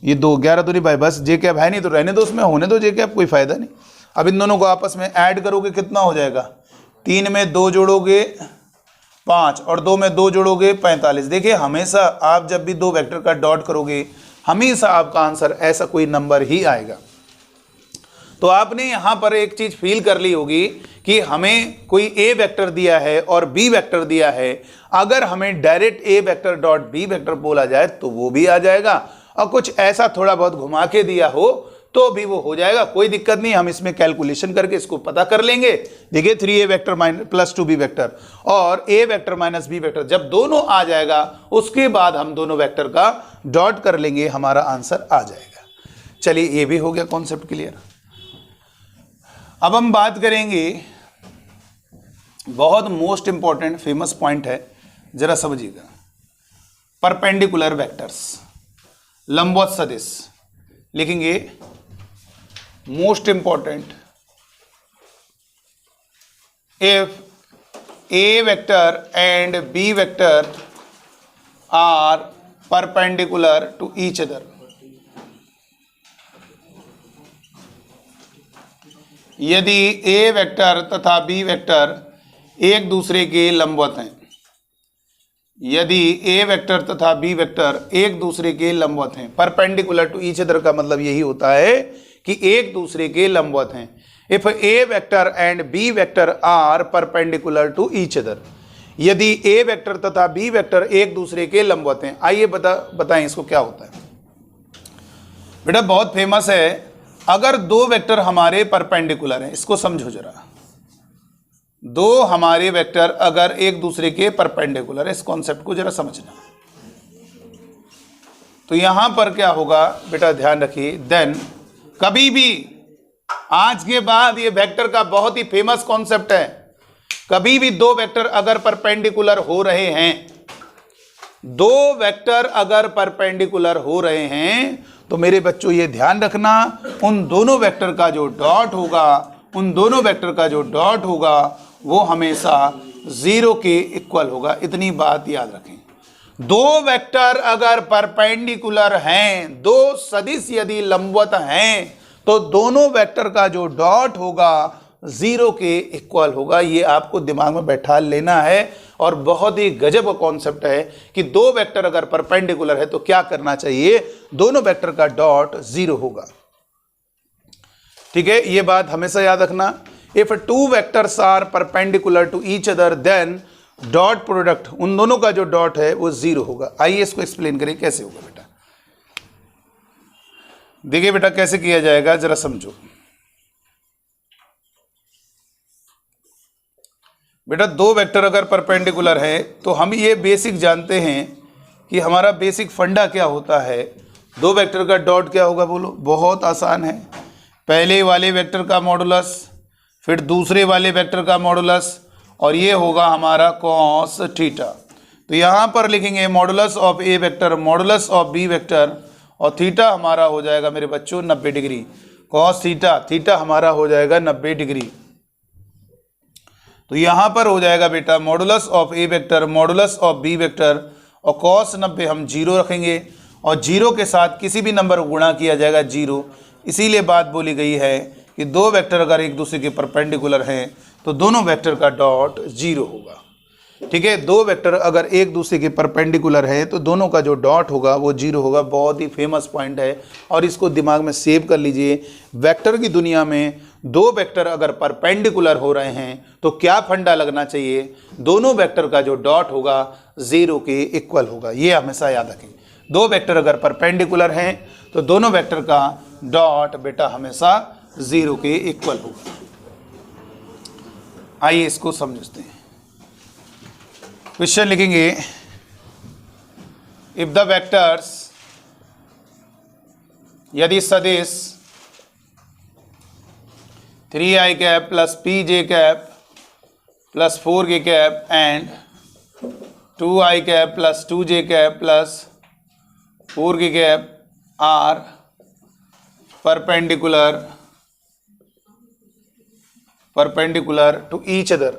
ये 2 11 दूनी 22। बस j कैप है नहीं तो रहने दो, उसमें होने दो j कैप, कोई फायदा नहीं। अब इन दोनों को आपस में ऐड करोगे कितना हो जाएगा, 3 में 2 जोड़ोगे 5 और 2 में 2 जोड़ोगे 45। देखिए हमेशा आप जब भी दो वेक्टर का डॉट करोगे हमेशा आपका आंसर ऐसा कोई नंबर ही आएगा। तो आपने यहां पर एक चीज फील कर ली होगी कि हमें कोई a वेक्टर दिया है और b वेक्टर दिया है, अगर हमें direct a vector dot b vector बोला जाए तो वो भी आ जाएगा, और कुछ ऐसा थोड़ा बहुत घुमा के दिया हो तो भी वो हो जाएगा, कोई दिक्कत नहीं। हम इसमें कैलकुलेशन करके इसको पता कर लेंगे। देखिए 3a vector minus plus 2b vector और a vector minus b vector, जब दोनों आ जाएगा उसके बाद हम दोनों वेक्टर का डॉट कर लेंगे, हमारा आंसर आ जाएगा। चलिए ये भी हो गया कॉन्सेप्ट क्लियर। अब हम बात करेंगे, बहुत मोस्ट इंपॉर्टेंट फेमस पॉइंट है, जरा समझिएगा, परपेंडिकुलर वेक्टर्स, लंबवत सदिश। लिखेंगे most important, if A vector and B vector are perpendicular to each other. यदि ए वेक्टर तथा बी वेक्टर एक दूसरे के लंबवत हैं, यदि ए वेक्टर तथा बी वेक्टर एक दूसरे के लंबवत हैं, परपेंडिकुलर टू ईच अदर का मतलब यही होता है कि एक दूसरे के लंबवत हैं। If A vector and B vector are perpendicular to each other, यदि ए वेक्टर तथा बी वेक्टर एक दूसरे के लंबवत हैं। आइए बताएं इसको क्या होता है। बेटा बहुत फेमस है, अगर दो वेक्टर हमारे परपेंडिकुलर हैं, इसको समझो जरा, दो हमारे वेक्टर अगर एक दूसरे के परपेंडिकुलर है, इस कॉन्सेप्ट को जरा समझना। तो यहां पर क्या होगा बेटा, ध्यान रखिए, देन कभी भी, आज के बाद ये वेक्टर का बहुत ही फेमस कॉन्सेप्ट है, कभी भी दो वेक्टर अगर परपेंडिकुलर हो रहे हैं, दो वेक्टर अगर परपेंडिकुलर हो रहे हैं, तो मेरे बच्चों ये ध्यान रखना, उन दोनों वेक्टर का जो डॉट होगा, उन दोनों वेक्टर का जो डॉट होगा वो हमेशा 0 के इक्वल होगा। इतनी बात याद रखें। दो वेक्टर अगर परपेंडिकुलर हैं, दो सदिश यदि लंबवत हैं, तो दोनों वेक्टर का जो डॉट होगा 0 के इक्वल होगा। ये आपको दिमाग में बैठा लेना है और बहुत ही गजब का कॉन्सेप्ट है कि दो वेक्टर अगर परपेंडिकुलर है तो क्या करना चाहिए, दोनों वेक्टर का डॉट 0 होगा। ठीक है, ये बात हमेशा याद रखना। If two vectors are perpendicular to each other then dot product, उन दोनों का जो डॉट है वो 0 होगा। आइए इसको एक्सप्लेन करें कैसे होगा बेटा। देखिए बेटा कैसे किया जाएगा, जरा समझो। बेटा दो वेक्टर अगर परपेंडिकुलर है तो हम ये बेसिक जानते हैं कि हमारा बेसिक फंडा क्या होता है। दो वेक्टर का डॉट क्या होगा बोलो, बहुत आसान है। पहले वाले वेक्टर का मॉडुलस, फिर दूसरे वाले वेक्टर का मॉडुलस, और ये होगा हमारा कॉस थीटा। तो यहाँ पर लिखेंगे modulus of A vector modulus of B vector, और थीटा हमारा हो जाएगा मेरे बच्चों 90 डिग्री। कॉस थीटा, थीटा हमारा हो जाएगा 90 डिग्री। तो यहाँ पर हो जाएगा बेटा modulus of A vector modulus of B vector, और कॉस 90 हम 0 रखेंगे, और 0 के साथ किसी भी नंबर को गुणा किया जाएगा 0। इसीलिए बात बोली गई है कि दो वेक्टर अगर एक दूसरे के परपेंडिकुलर हैं तो दोनों वेक्टर का डॉट 0 होगा। ठीक है, दो वेक्टर अगर एक दूसरे के परपेंडिकुलर है तो दोनों का जो डॉट होगा वो 0 होगा। बहुत ही फेमस पॉइंट है और इसको दिमाग में सेव कर लीजिए। वेक्टर की दुनिया में दो वेक्टर अगर परपेंडिकुलर हो रहे हैं तो क्या फंडा लगना चाहिए, दोनों वेक्टर का जो डॉट होगा 0 के इक्वल होगा। ये हमेशा याद रखें। दो वेक्टर अगर परपेंडिकुलर हैं तो दोनों वेक्टर का डॉट बेटा हमेशा 0 के इक्वल होगा। आइए इसको समझते हैं। क्वेश्चन लिखेंगे, इफ द वेक्टर्स, यदि सदिश 3i cap plus pj cap plus 4k cap and 2i cap plus 2j cap plus 4k cap are perpendicular to each other,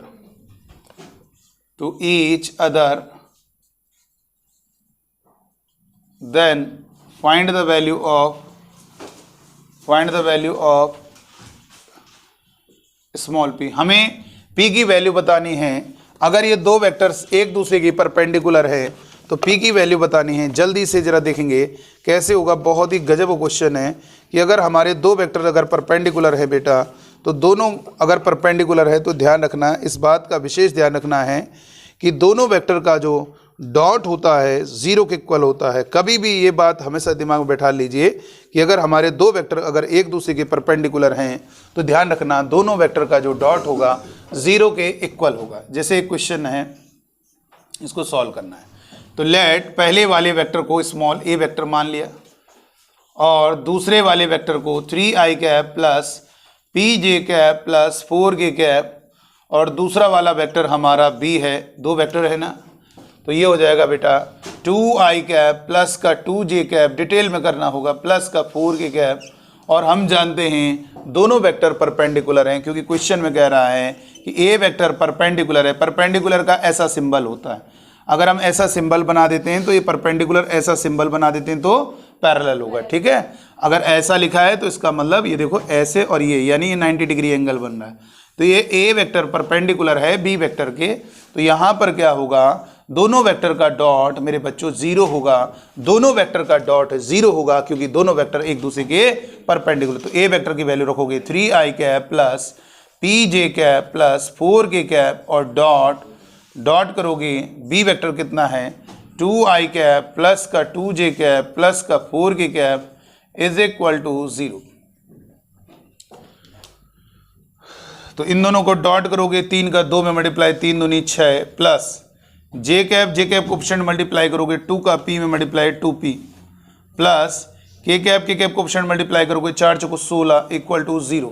then find the value of small p। हमें p की value बतानी है। अगर ये दो vectors एक दूसरे की परपेंडिकुलर है तो p की वैल्यू बतानी है। जल्दी से जरा देखेंगे कैसे होगा। बहुत ही गजब क्वेश्चन है कि अगर हमारे दो वेक्टर अगर परपेंडिकुलर है बेटा, तो दोनों अगर परपेंडिकुलर है तो ध्यान रखना, इस बात का विशेष ध्यान रखना है कि दोनों वेक्टर का जो डॉट होता है 0 के इक्वल होता है। कभी भी ये बात हमेशा दिमाग में बैठा लीजिए कि अगर हमारे दो वेक्टर अगर एक दूसरे के परपेंडिकुलर हैं तो ध्यान रखना दोनों वेक्टर का जो डॉट होगा 0 के इक्वल होगा। जैसे एक क्वेश्चन है, इसको सॉल्व करना है। तो लेट पहले वाले वेक्टर को स्मॉल a वेक्टर मान लिया और दूसरे वाले वेक्टर को 3i cap plus pj cap plus 4k cap, और दूसरा वाला वेक्टर हमारा b है। दो वेक्टर है ना, तो ये हो जाएगा बेटा 2i कैप प्लस का 2j कैप, डिटेल में करना होगा, प्लस का 4k कैप, और हम जानते हैं दोनों वेक्टर परपेंडिकुलर हैं, क्योंकि क्वेश्चन में कह रहा है कि ए वेक्टर परपेंडिकुलर है। परपेंडिकुलर का ऐसा सिंबल होता है, अगर हम ऐसा सिंबल बना देते हैं तो ये परपेंडिकुलर, ऐसा सिंबल बना देते हैं तो पैरेलल होगा, ठीक है। अगर ऐसा लिखा है तो इसका मतलब ये देखो ऐसे और ये, यानी ये 90 डिग्री एंगल बन रहा है। तो ये ए वेक्टर परपेंडिकुलर है बी वेक्टर के, तो यहाँ पर क्या होगा, दोनों वेक्टर का डॉट मेरे बच्चों 0 होगा, दोनों वेक्टर का डॉट 0 होगा, क्योंकि दोनों वेक्टर एक दूसरे के परपेंडिकुलर। तो ए वेक्टर की वैल्यू रखोगे 3i cap plus pj cap plus 4k cap और डॉट करोगे बी वेक्टर कितना है 2i कैप प्लस का 2j कैप प्लस का 4k cap is equal to 0। तो इन दोनों को डॉट करोगे, 3 का 2 में मल्टीप्लाई, 3 दूनी 6 प्लस जे कैप कोफिशिएंट मल्टीप्लाई करोगे 2 का p में multiply 2p plus k cap coefficient multiply करोगे 4 चौको 16 इक्वल टू 0।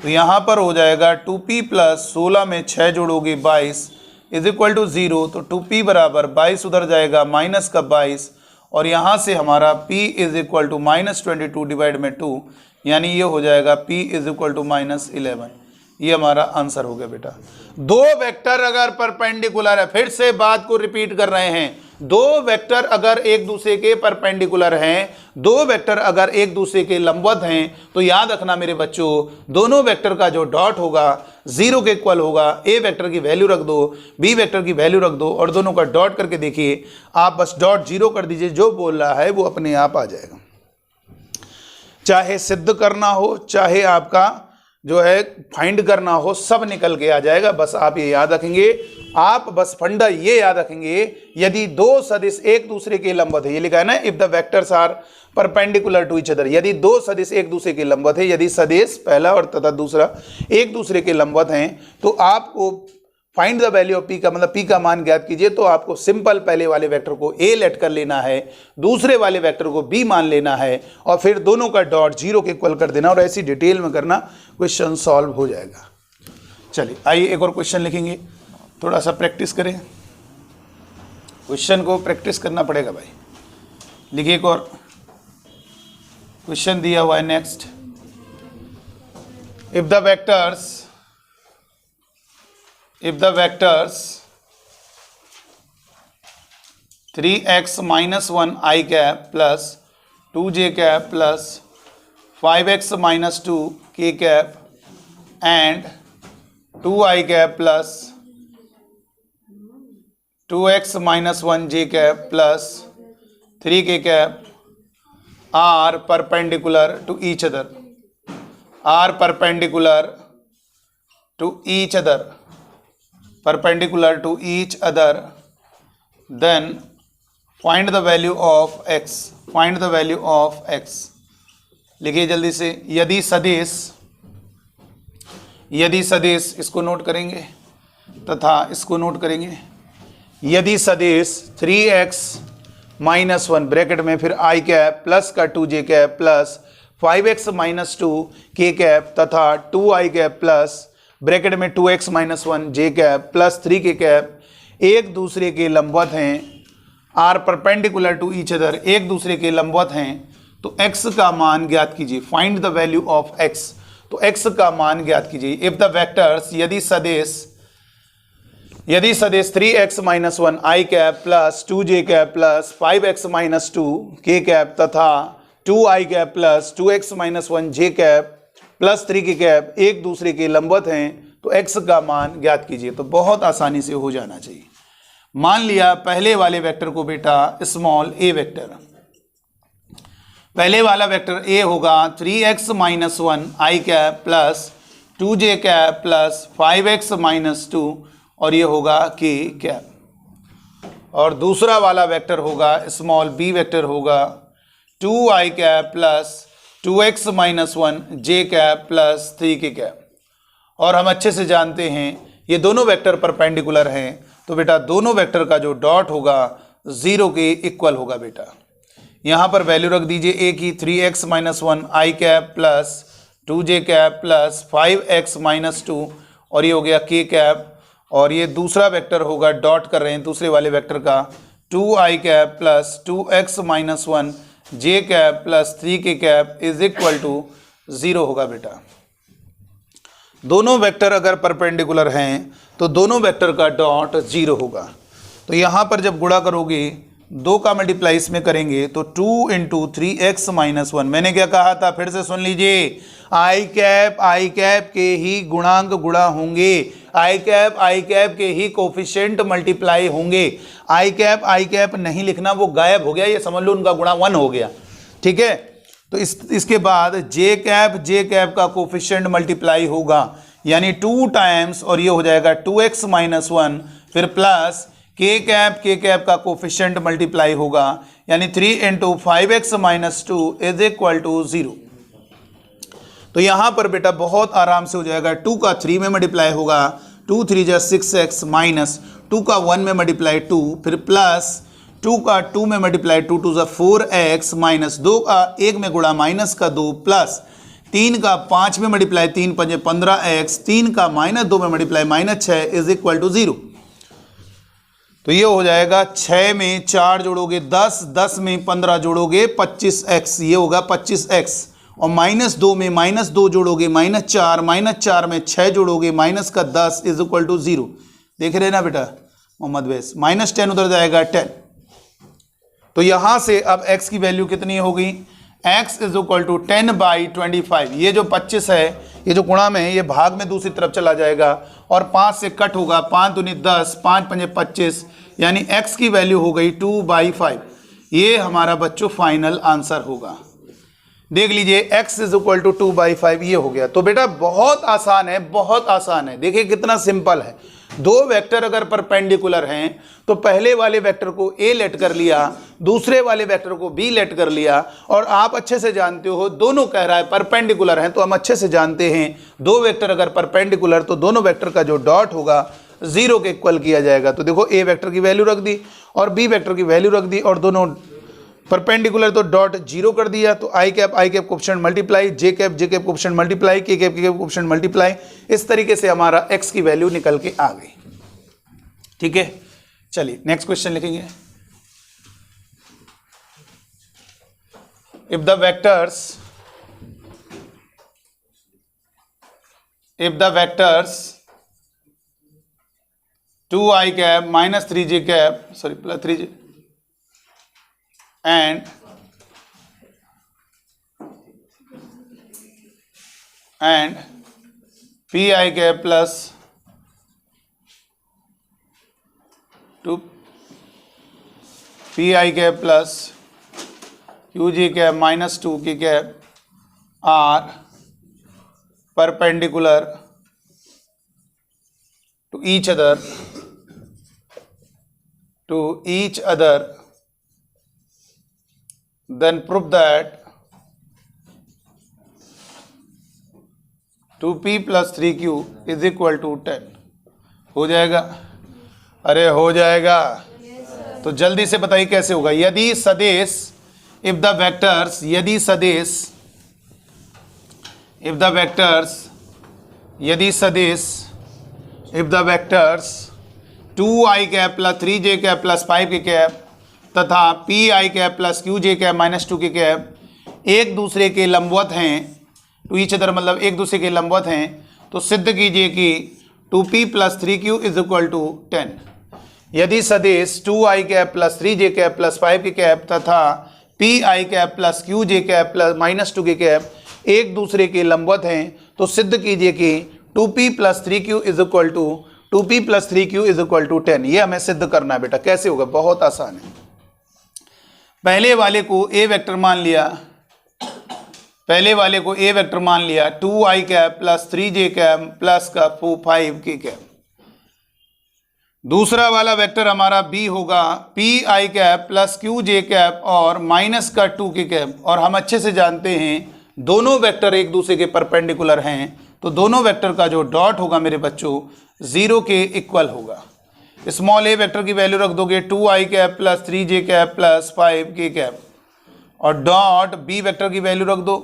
तो यहाँ पर हो जाएगा 2p प्लस 16 में 6 जोड़ोगे 22 इज इक्वल टू 0। तो 2p बराबर 22 उधर जाएगा माइनस का 22 और यहाँ से हमारा p is equal to -22 divide में 2, यानी ये हो जाएगा p इज इक्वल टू -11। ये हमारा आंसर हो गया बेटा। दो वेक्टर अगर परपेंडिकुलर है, फिर से बात को रिपीट कर रहे हैं, दो वेक्टर अगर एक दूसरे के परपेंडिकुलर हैं, दो वेक्टर अगर एक दूसरे के लंबवत हैं, तो याद रखना मेरे बच्चों, दोनों वेक्टर का जो डॉट होगा 0 के इक्वल होगा। ए वेक्टर की वैल्यू रख दो, बी वेक्टर की वैल्यू रख दो और दोनों का डॉट करके देखिए, आप बस डॉट 0 कर दीजिए, जो बोल रहा है वो अपने आप आ जाएगा। चाहे सिद्ध करना हो, चाहे आपका जो है फाइंड करना हो, सब निकल के आ जाएगा। बस आप ये याद रखेंगे, आप बस फंडा ये याद रखेंगे, यदि दो सदिश एक दूसरे के लंबवत है, ये लिखा है ना, if the vectors are perpendicular to each other, यदि दो सदिश एक दूसरे के लंबवत है, यदि सदिश पहला और तथा दूसरा एक दूसरे के लंबवत हैं, तो आपको find the value of p का मतलब p का मान ज्ञात कीजिए। तो आपको सिंपल पहले वाले वेक्टर को a लेट कर लेना है, दूसरे वाले वेक्टर को b मान लेना है और फिर दोनों का डॉट 0 के इक्वल कर देना और ऐसी डिटेल में करना, क्वेश्चन सॉल्व हो जाएगा। चलिए आइए एक और क्वेश्चन लिखेंगे, थोड़ा सा प्रैक्टिस करें, क्वेश्चन को प्रैक्टिस करना पड़ेगा भाई। लिखिए एक और क्वेश्चन दिया हुआ है next, if the vectors 3x minus 1 I cap plus 2j cap plus 5x minus 2 k cap and 2I cap plus 2x minus 1 j cap plus 3k cap are perpendicular to each other, then find the value of x, लिखिए जल्दी से। यदि सदिश इसको note करेंगे तथा इसको note करेंगे, यदि सदिश 3x माइनस 1 ब्रैकेट में फिर i कैप प्लस का 2j cap plus 5x minus 2 k cap तथा 2i कैप प्लस ब्रैकेट में 2x minus 1 j cap plus 3k cap एक दूसरे के लंबवत हैं, are perpendicular to each other, एक दूसरे के लंबवत हैं, तो x का मान ज्ञात कीजिए। Find the value of x, तो x का मान ज्ञात कीजिए। इफ द वेक्टर्स, यदि सदिश 3x minus 1 i cap plus 2j cap plus 5x minus 2 k cap तथा 2i cap plus 2x minus 1 j cap plus 3k cap एक दूसरे के लंबवत हैं, तो x का मान ज्ञात कीजिए। तो बहुत आसानी से हो जाना चाहिए। मान लिया पहले वाले वेक्टर को बेटा स्मॉल a वेक्टर, पहले वाला वेक्टर a होगा 3x minus 1 i cap plus 2j cap plus 5x minus 2 और ये होगा k कैप, और दूसरा वाला वेक्टर होगा स्मॉल b वेक्टर होगा 2i cap plus 2x minus 1 j cap plus 3k cap. और हम अच्छे से जानते हैं ये दोनों वेक्टर परपेंडिकुलर हैं, तो बेटा दोनों वेक्टर का जो डॉट होगा 0 के इक्वल होगा। बेटा यहाँ पर वैल्यू रख दीजिए a की 3x minus 1 i cap plus 2j cap plus 5x minus 2 और ये हो गया k कैप, और ये दूसरा वेक्टर होगा, डॉट कर रहे हैं दूसरे वाले वेक्टर का 2i cap plus 2x minus 1 j cap plus 3k cap is equal to 0 होगा बेटा। दोनों वेक्टर अगर परपेंडिकुलर हैं तो दोनों वेक्टर का डॉट 0 होगा। तो यहाँ पर जब गुणा करोगे 2 का मल्टीप्लाई इसमें करेंगे तो 2 इंटू 3x माइनस 1। मैंने क्या कहा था, फिर से सुन लीजिए, आई कैप के ही गुणांक गुणा होंगे, आई कैप के ही कोफिशिएंट मल्टीप्लाई होंगे। आई कैप नहीं लिखना, वो गायब हो गया, ये समझ लो उनका गुणा 1 हो गया। ठीक है, तो इसके बाद जे कैप का कोफिशिएंट मल्टीप्लाई होगा, यानी 2 टाइम्स, और ये हो जाएगा 2x माइनस 1, फिर प्लस के कैप का कोफिशिएंट मल्टीप्लाई होगा, यानी 3 into 5x minus 2 is equal to 0। तो यहां पर बेटा बहुत आराम से हो जाएगा, 2 का 3 में मल्टीप्लाई होगा, 2 3 जा 6x माइनस 2 का 1 में मल्टीप्लाई 2, फिर प्लस 2 का 2 में मल्टीप्लाई 2 2 जा 4x माइनस 2 का 1 में गुणा माइनस का 2, प्लस 3 का 5 में मल्टीप्लाई 3 5 15x, 3 का माइनस 2 में multiply minus 6 is equal to 0। तो ये हो जाएगा 6 में 4 जोड़ोगे 10, 10 में 15 जोड़ोगे 25x, ये होगा 25x, और माइनस 2 में माइनस 2 जोड़ोगे -4, -4 में 6 जोड़ोगे माइनस का 10 इज इक्वल टू 0। देख रहे हैं ना बेटा मोहम्मद वैस, -10 उधर जाएगा 10। तो यहां से अब x की वैल्यू कितनी होगी, x इज इक्वल टू 10/25। ये जो 25 है, ये जो गुणा में है, ये भाग में दूसरी तरफ चला जाएगा और 5 से कट होगा, 5 दूनी 10, 5 पंजे 25, यानी x की वैल्यू हो गई 2/5। ये हमारा बच्चों फाइनल आंसर होगा। देख लीजिए x इज इक्वल टू 2/5, ये हो गया। तो बेटा बहुत आसान है, बहुत आसान है। देखिए कितना सिंपल है। दो वेक्टर अगर परपेंडिकुलर हैं तो पहले वाले वेक्टर को a लेट कर लिया, दूसरे वाले वेक्टर को b लेट कर लिया, और आप अच्छे से जानते हो दोनों कह रहा है परपेंडिकुलर हैं, तो हम अच्छे से जानते हैं दो वेक्टर अगर परपेंडिकुलर तो दोनों वेक्टर का जो डॉट होगा 0 के इक्वल किया जाएगा। तो देखो a वेक्टर की वैल्यू रख दी और b वेक्टर की वैल्यू रख दी, और दोनों परपेंडिकुलर तो डॉट 0 कर दिया। तो आई कैप कोएफिशिएंट मल्टीप्लाई, जे कैप कोएफिशिएंट मल्टीप्लाई, के कैप कोएफिशिएंट मल्टीप्लाई। इस तरीके से हमारा x की वैल्यू निकल के आ गई। ठीक है, चलिए नेक्स्ट क्वेश्चन लिखेंगे। If the vectors 2i cap minus 3j cap plus 3j and pi cap plus 2 pi cap plus qj cap minus 2 k cap are perpendicular to each other then prove that 2p plus 3q is equal to 10। हो जाएगा? अरे हो जाएगा। तो जल्दी से बताइए कैसे होगा। यदि सदिश if the vectors 2i cap plus 3j cap plus 5 के कैप तथा pi cap plus qj cap minus 2 के कैप एक दूसरे के लंबवत हैं, टू ईच अदर मतलब एक दूसरे के लंबवत हैं, तो सिद्ध कीजिए कि 2p plus 3q is equal to 10। यदि सदिश 2i cap plus 3j cap plus 5 के कैप तथा pi cap plus qj cap plus minus 2 के कैप एक दूसरे के लंबवत हैं, तो सिद्ध कीजिए कि 2p plus 3q is equal to 10। ये हमें सिद्ध करना है बेटा। कैसे होगा? बहुत आसान है। पहले वाले को a वेक्टर मान लिया, 2i cap plus 3j cap plus का 5 के कैप। दूसरा वाला वेक्टर हमारा b होगा pi cap plus qj cap और माइनस का 2 के कैप। और हम अच्छे से जानते हैं दोनों वेक्टर एक दूसरे के परपेंडिकुलर हैं, तो दोनों वेक्टर का जो डॉट होगा मेरे बच्चों 0 के इक्वल होगा। स्मॉल a वेक्टर की वैल्यू रख दोगे 2i cap plus 3j cap plus 5 के कैप, और डॉट b वेक्टर की वैल्यू रख दो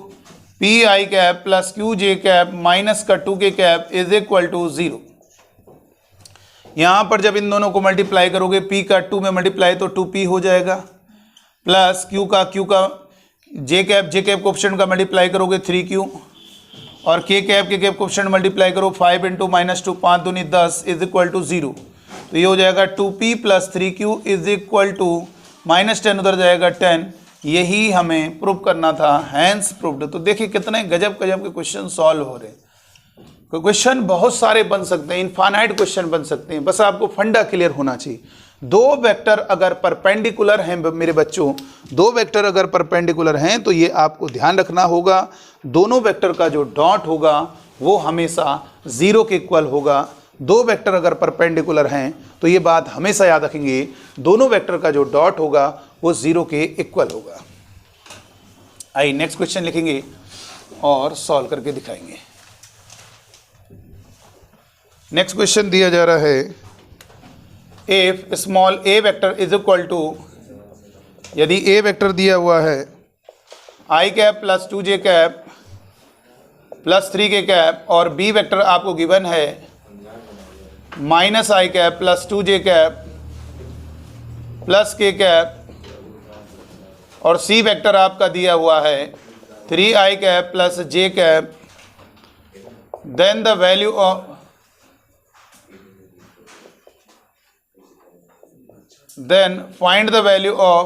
pi cap plus qj cap minus का 2 के कैप इज इक्वल टू 0। यहाँ पर जब इन दोनों को मल्टीप्लाई करोगे p का 2 में मल्टीप्लाई तो 2p हो जाएगा, प्लस q का j कैप कोएफिशिएंट का मल्टीप्लाई करोगे 3q और के कैप कोफिशिएंट मल्टीप्लाई करो 5 इंटू -2 5 दूनी 10 इज इक्वल टू 0। तो ये हो जाएगा 2p + 3q is equal to -10 उधर जाएगा 10। यही हमें प्रूव करना था, हैंस प्रूव्ड। तो देखिए कितने गजब गजब के क्वेश्चन सॉल्व हो रहे हैं। क्वेश्चन बहुत सारे बन सकते हैं, इनफाइनाइट क्वेश्चन बन सकते हैं, बस आपको फंडा क्लियर होना चाहिए। दो वेक्टर अगर परपेंडिकुलर हैं मेरे बच्चों, दो वेक्टर अगर परपेंडिकुलर हैं तो ये आपको ध्यान रखना होगा, दोनों वेक्टर का जो डॉट होगा वो हमेशा 0 के इक्वल होगा। दो वेक्टर अगर परपेंडिकुलर हैं तो ये बात हमेशा याद रखेंगे, दोनों वेक्टर का जो डॉट होगा वो 0 के इक्वल होगा। आइए नेक्स्ट क्वेश्चन लिखेंगे और सॉल्व करके दिखाएंगे। नेक्स्ट क्वेश्चन दिया जा रहा है, if small a vector is equal to, यदि a वेक्टर दिया हुआ है i cap + 2j cap + 3k cap और b वेक्टर आपको गिवन है -i cap + 2j cap + k cap और c वेक्टर आपका दिया हुआ है 3i cap + j cap, then the value of then find the value of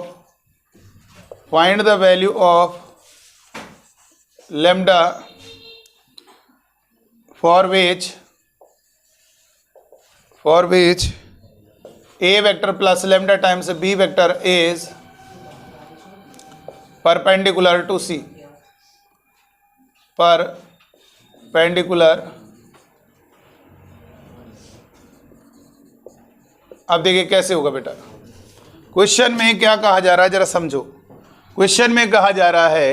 lambda for which a vector plus lambda times b vector is perpendicular to c, perpendicular। अब देखिए कैसे होगा बेटा। क्वेश्चन में क्या कहा जा रहा है जरा समझो। क्वेश्चन में कहा जा रहा है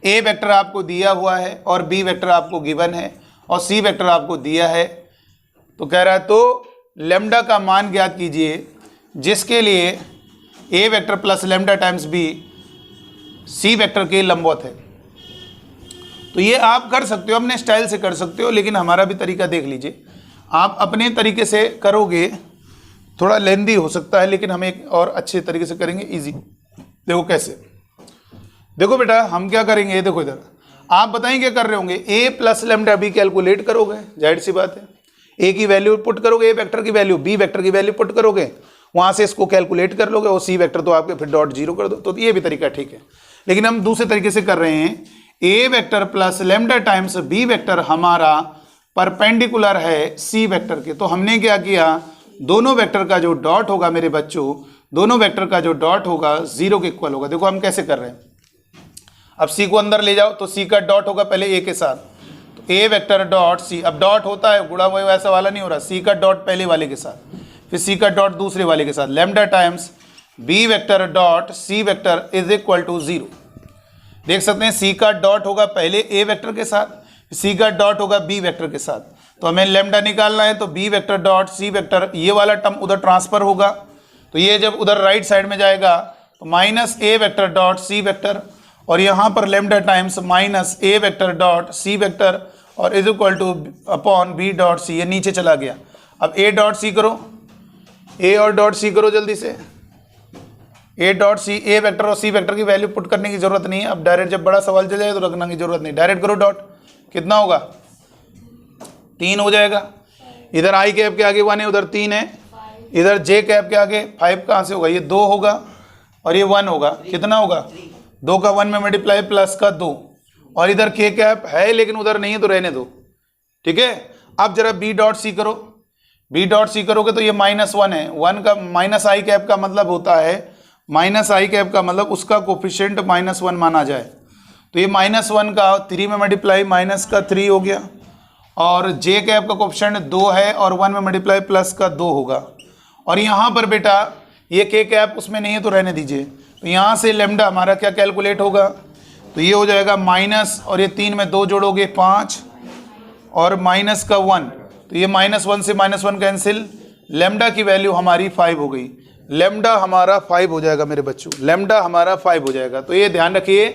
ए वेक्टर आपको दिया हुआ है और बी वेक्टर आपको गिवन है और सी वेक्टर आपको दिया है। तो कह रहा है तो लैम्डा का मान ज्ञात कीजिए जिसके लिए A vector plus lambda times B C vector के लंबवत है। तो ये आप कर सकते हो, अपने स्टाइल से कर सकते हो, लेकिन हमारा भी तरीका देख लीजिए। आप अपने तरीके से करोगे थोड़ा लेंदी हो सकता है, लेकिन हम एक और अच्छे तरीके से करेंगे, इजी। देखो कैसे, देखो बेटा हम क्या करेंगे, देखो इधर आप बताएंगे क्या कर रहे होंगे, ए प्लस लैम्डा बी कैलकुलेट करोगे, जाहिर सी बात है। ए की वैल्यू पुट करोगे, ए वेक्टर की वैल्यू, बी वेक्टर की वैल्यू पुट करोगे, वहां से इसको कैलकुलेट कर लोगे और सी वेक्टर तो आपके फिर डॉट 0 कर दो। तो ये भी तरीका ठीक है, लेकिन हम दूसरे तरीके से कर रहे हैं। A vector plus lambda times B vector हमारा परपेंडिकुलर है सी वेक्टर के। तो हमने क्या किया, दोनों वेक्टर का जो डॉट होगा मेरे बच्चों, दोनों वेक्टर का जो डॉट होगा 0 के इक्वल होगा। देखो हम कैसे कर रहे हैं, अब सी को अंदर ले जाओ तो सी का डॉट होगा पहले ए के साथ, तो ए वेक्टर डॉट सी। अब डॉट होता है गुणा हुआ ऐसा वाला नहीं हो रहा, सी का डॉट पहले वाले के साथ, फिर सी का डॉट दूसरे वाले के साथ, lambda times B vector dot C vector is equal to 0। देख सकते हैं सी का डॉट होगा पहले ए वेक्टर के साथ, सी का डॉट होगा बी वेक्टर के साथ। तो हमें लैम्डा निकालना है, तो B vector dot C vector, ये वाला टर्म उधर ट्रांसफर होगा, तो ये जब उधर राइट साइड में जाएगा तो minus A vector dot C vector, और यहाँ पर lambda times minus A vector dot C vector और is equal to upon B dot C, ये नीचे चला गया। अब ए डॉट सी करो, ए और डॉट सी करो जल्दी से, ए डॉट सी, ए वेक्टर और सी वेक्टर की वैल्यू पुट करने की जरूरत नहीं है। अब डायरेक्ट जब बड़ा सवाल चल जाए तो रखने की जरूरत नहीं, डायरेक्ट करो डॉट, कितना होगा 3 हो जाएगा। इधर आई कैप के आगे 1 है, उधर 3 है, इधर जे कैप के आगे 5 कहाँ से होगा, ये 2 होगा और ये 1 होगा, कितना होगा 2 का 1 में मल्टीप्लाई प्लस का 2, और इधर के कैप है लेकिन उधर नहीं है तो रहने दो, ठीक है। अब जरा बी डॉट सी करो, बी डॉट सी करोगे तो ये -1 है, 1 का माइनस आई कैप का मतलब होता है, माइनस आई कैप का मतलब उसका कोफिशिएंट -1 माना जाए। तो ये -1 का 3 में मल्टीप्लाई माइनस का 3 हो गया, और जे कैप का कोफिशिएंट 2 है और 1 में मल्टीप्लाई प्लस का 2 होगा। और यहाँ पर बेटा ये के कैप उसमें नहीं है तो रहने दीजिए। तो यहाँ से लैम्डा हमारा क्या कैलकुलेट होगा, तो ये हो जाएगा माइनस, और ये 3 में 2 जोड़ोगे 5 और माइनस का 1, तो ये -1 से -1 कैंसिल, लैम्डा की वैल्यू हमारी 5 हो गई। लैम्डा हमारा 5 हो जाएगा मेरे बच्चों, लैम्डा हमारा 5 हो जाएगा। तो ये ध्यान रखिए,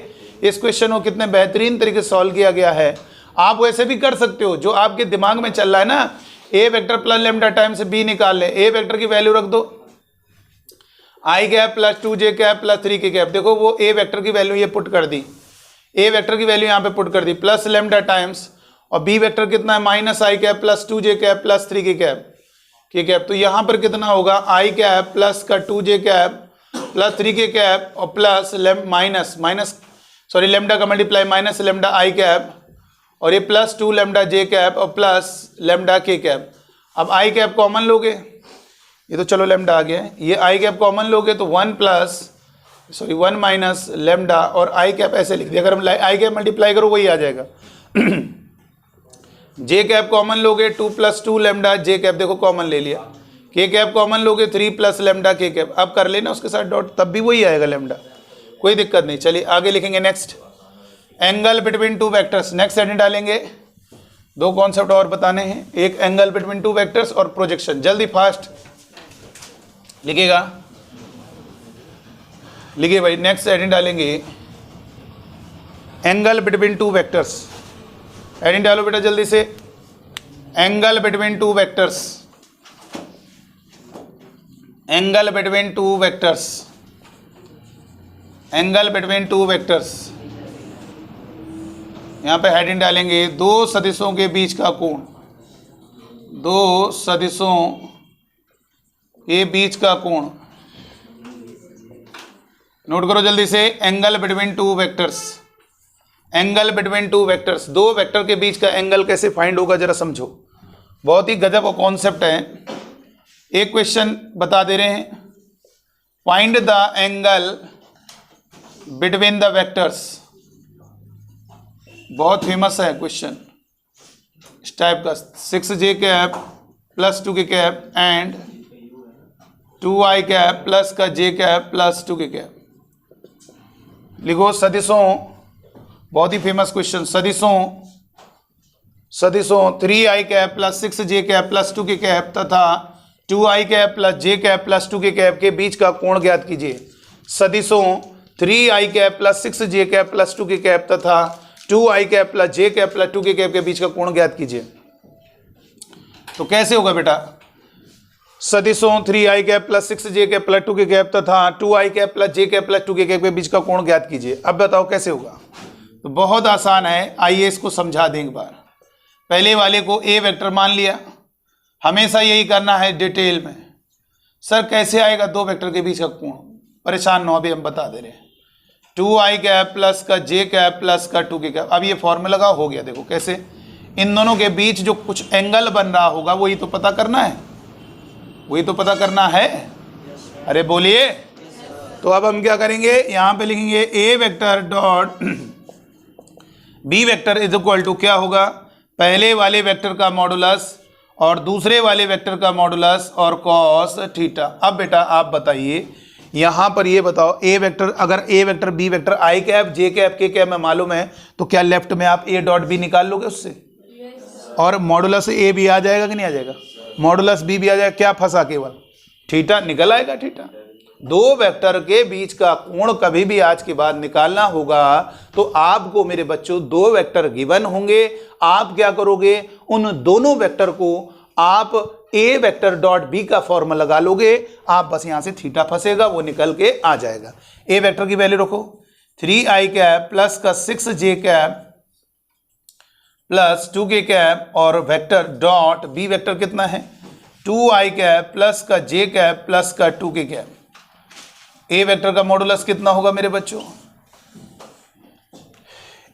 इस क्वेश्चन को कितने बेहतरीन तरीके से सॉल्व किया गया है। आप वैसे भी कर सकते हो, जो आपके दिमाग में चल रहा है ना, A vector plus lambda times B निकाल ले, ए वेक्टर की वैल्यू रख दो I cap plus 2j cap plus 3k cap, देखो वो ए वेक्टर की वैल्यू ये पुट कर दी, ए वेक्टर की वैल्यू यहाँ पे पुट कर दी, प्लस लैम्डा टाइम्स और बी वेक्टर कितना है minus I cap plus 2j cap plus 3k cap के कैप। तो यहां पर कितना होगा आई कैप प्लस का 2j cap plus 3k cap और प्लस लेमडा का multiply minus lambda I cap और ये प्लस 2 लेमडा j कैप और प्लस लेमडा k कैप। अब आई कैप कॉमन लोगे, ये तो चलो लेमडा आ गया है, ये आई कैप कॉमन लोगे तो 1 माइनस लेमडा और आई कैप ऐसे लिख दिया। अगर हम आई कैप मल्टीप्लाई करो वही आ जाएगा। जे कैप कॉमन लोगे 2 प्लस 2 लेमडा जे कैप, देखो कॉमन ले लिया। के कैप कॉमन लोगे 3 प्लस लेमडा के कैप, अब कर लेना उसके साथ डॉट, तब भी वही आएगा लेमडा, कोई दिक्कत नहीं। चलिए आगे लिखेंगे next, angle between two vectors. Next heading डालेंगे, दो कॉन्सेप्ट और बताने हैं, एक एंगल बिटवीन टू वेक्टर्स और प्रोजेक्शन। जल्दी फास्ट लिखिएगा, लिखिए भाई। नेक्स्ट हेडिंग डालेंगे angle between two vectors. Heading डालो बेटा जल्दी से, angle between two vectors, angle between two vectors, angle between two vectors. यहां पे हेडिंग डालेंगे दो सदिशों के बीच का कोण, दो सदिशों के बीच का कोण। नोट करो जल्दी से, angle between two vectors, angle between two vectors. दो वेक्टर के बीच का एंगल कैसे फाइंड होगा जरा समझो, बहुत ही गजब का कॉन्सेप्ट है। एक क्वेश्चन बता दे रहे हैं, find the angle between the vectors. बहुत फेमस है क्वेश्चन इस टाइप का, 6j cap plus 2k cap and 2i cap plus का j cap plus 2k cap. लिखो सदिशों, बहुत ही फेमस क्वेश्चन, सदिशों 3i cap plus 6j cap plus 2k cap तथा 2i cap plus j cap plus 2k cap के बीच का कोण ज्ञात कीजिए। सदिशों 3i cap plus 6j cap plus 2k cap तथा 2i cap plus j cap plus 2k cap के बीच का कोण ज्ञात कीजिए। तो कैसे होगा बेटा, सदिशों 3i cap plus 6j cap plus 2k cap तथा 2i cap plus j cap plus 2k cap के बीच का कोण ज्ञात कीजिए। अब बताओ कैसे होगा। तो बहुत आसान है, आइए इसको समझा दें एक बार। पहले वाले को ए वेक्टर मान लिया, हमेशा यही करना है डिटेल में। सर कैसे आएगा दो वेक्टर के बीच का कोण, परेशान न हो, अभी हम बता दे रहे हैं। 2i कैप प्लस का j कैप प्लस का 2k कैप। अब ये फॉर्मूला लगा हो गया, देखो कैसे, इन दोनों के बीच जो कुछ एंगल बन रहा होगा वही तो पता करना है, वही तो पता करना है। अरे बोलिए। तो अब हम क्या करेंगे, यहाँ पे लिखेंगे A vector dot B vector is equal to क्या होगा, पहले वाले वेक्टर का मॉडुलस और दूसरे वाले वेक्टर का मॉडुलस और कॉस थीटा। अब बेटा आप बताइए, यहाँ पर ये बताओ, ए वेक्टर, अगर ए vector B vector I cap J cap के कैप में मालूम है तो क्या लेफ्ट में आप ए डॉट बी निकाल लोगे उससे, और मॉडुलस ए भी आ जाएगा कि नहीं आ जाएगा, मॉडुलस बी भी आ जाएगा, क्या फंसा, केवल थीटा निकल आएगा। थीटा, दो वेक्टर के बीच का कोण कभी भी आज के बाद निकालना होगा तो आपको मेरे बच्चों दो वेक्टर गिवन होंगे, आप क्या करोगे, उन दोनों वेक्टर को आप ए वेक्टर डॉट बी का फॉर्मूला लगा लोगे, आप बस यहां से थीटा फंसेगा वो निकल के आ जाएगा। ए वेक्टर की वैल्यू रखो 3i कैप प्लस का 6j cap plus 2k cap और वेक्टर डॉट बी वेक्टर कितना है 2i कैप प्लस का j कैप प्लस का 2k कैप। ए वेक्टर का मॉडुलस कितना होगा मेरे बच्चों,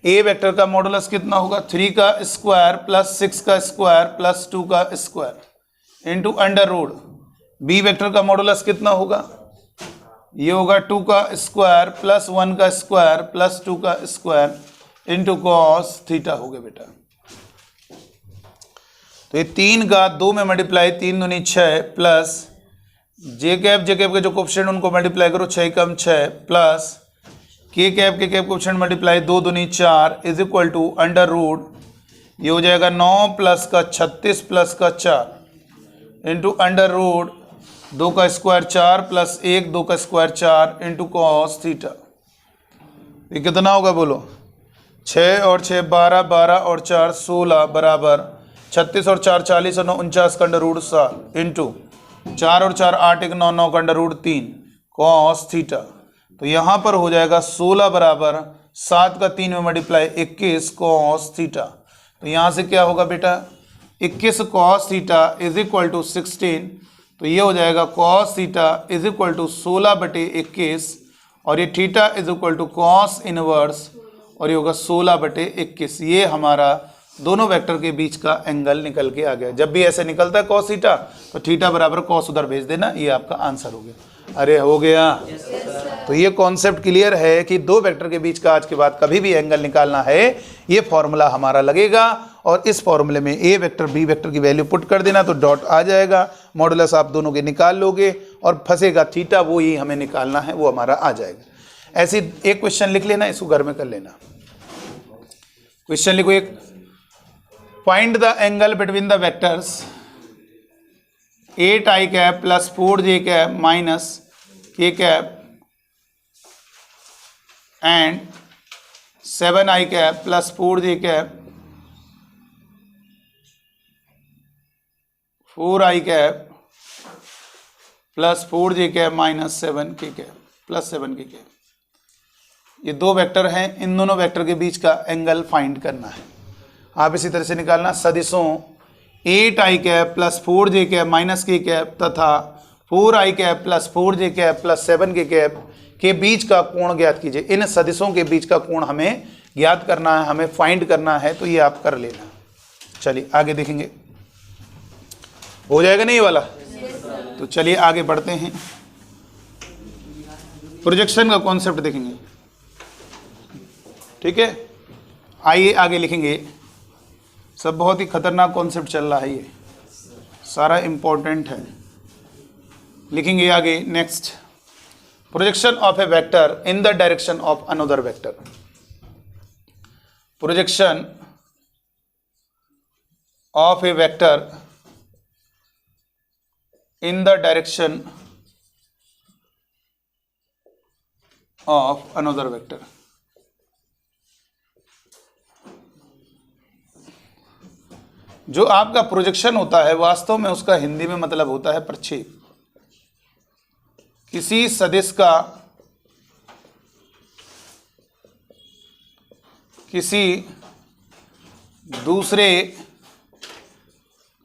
ए वेक्टर का मॉडुलस कितना होगा, 3 का स्क्वायर प्लस 6 का स्क्वायर प्लस 2 का square into under root. B vector का मॉडुलस कितना होगा, ये होगा 2 का स्क्वायर प्लस 1 का स्क्वायर प्लस 2 का स्क्वायर इंटू कॉस थीटा हो गया बेटा। तो ये 3 का 2 में मल्टीप्लाई, 3 दूनी 6 प्लस जे कैप के जो कोफिशिएंट उनको मल्टीप्लाई करो, 6 कम 6 plus k cap coefficient multiply 2 दूनी 4 is equal to under root, ये हो जाएगा 9 प्लस का 36 प्लस का 4 इंटू अंडर रूट 2 का स्क्वायर 4 प्लस 1 2 का स्क्वायर 4 इंटू कॉस थीटा। ये कितना होगा बोलो, 6 और 6 12, 12 और 4 16 बराबर 36 और 4 40 और 9 49 का अंडर रूट 7 इंटू 4 और 4 8 1 9 9 का अंडर रूट 3 कॉस थीटा। तो यहाँ पर हो जाएगा 16 बराबर 7 का 3 में मल्टीप्लाई 21 कॉस थीटा। तो यहाँ से क्या होगा बेटा 21 cos theta is equal to 16, तो ये हो जाएगा cos theta is equal to 16/21 और ये theta is equal to cos inverse और ये होगा 16/21। ये हमारा दोनों वेक्टर के बीच का एंगल निकल के आ गया। जब भी ऐसे निकलता है कॉस थीटा तो थीटा बराबर कॉस उधर भेज देना, ये आपका आंसर हो गया। अरे हो गया। तो ये कॉन्सेप्ट क्लियर है कि दो वेक्टर के बीच का आज के बाद कभी भी एंगल निकालना है, ये फॉर्मूला हमारा लगेगा और इस फॉर्मूले में ए वेक्टर बी वेक्टर की वैल्यू पुट कर देना तो डॉट आ जाएगा, मॉडुलस आप दोनों के निकाल लोगे और फंसेगा थीटा, वो ही हमें निकालना है, वो हमारा आ जाएगा। ऐसे एक क्वेश्चन लिख लेना, इसको घर में कर लेना। क्वेश्चन लिखो एक, find the angle between the vectors 8i cap plus 4j cap minus k cap and 7i cap plus 4j cap 4i cap plus 4j cap minus 7k cap plus 7k cap. ये दो vector हैं, इन दोनों vector के बीच का angle find करना है। आप इसी तरह से निकालना, सदिशों 8i cap plus 4j cap minus k cap तथा 4i cap plus 4j cap plus 7k cap के बीच का कोण ज्ञात कीजिए। इन सदिशों के बीच का कोण हमें ज्ञात करना है, हमें फाइंड करना है, तो ये आप कर लेना। चलिए आगे देखेंगे, हो जाएगा नहीं ये वाला। तो चलिए आगे बढ़ते हैं, प्रोजेक्शन का कॉन्सेप्ट देखेंगे। ठीक है, आइए आगे लिखेंगे। सब बहुत ही खतरनाक कॉन्सेप्ट चल रहा है, ये सारा इंपॉर्टेंट है। लिखेंगे आगे, next, projection of A vector in the direction of another vector. Projection of A vector in the direction of another vector. जो आपका प्रोजेक्शन होता है वास्तव में उसका हिंदी में मतलब होता है प्रक्षेप। किसी सदिश का किसी दूसरे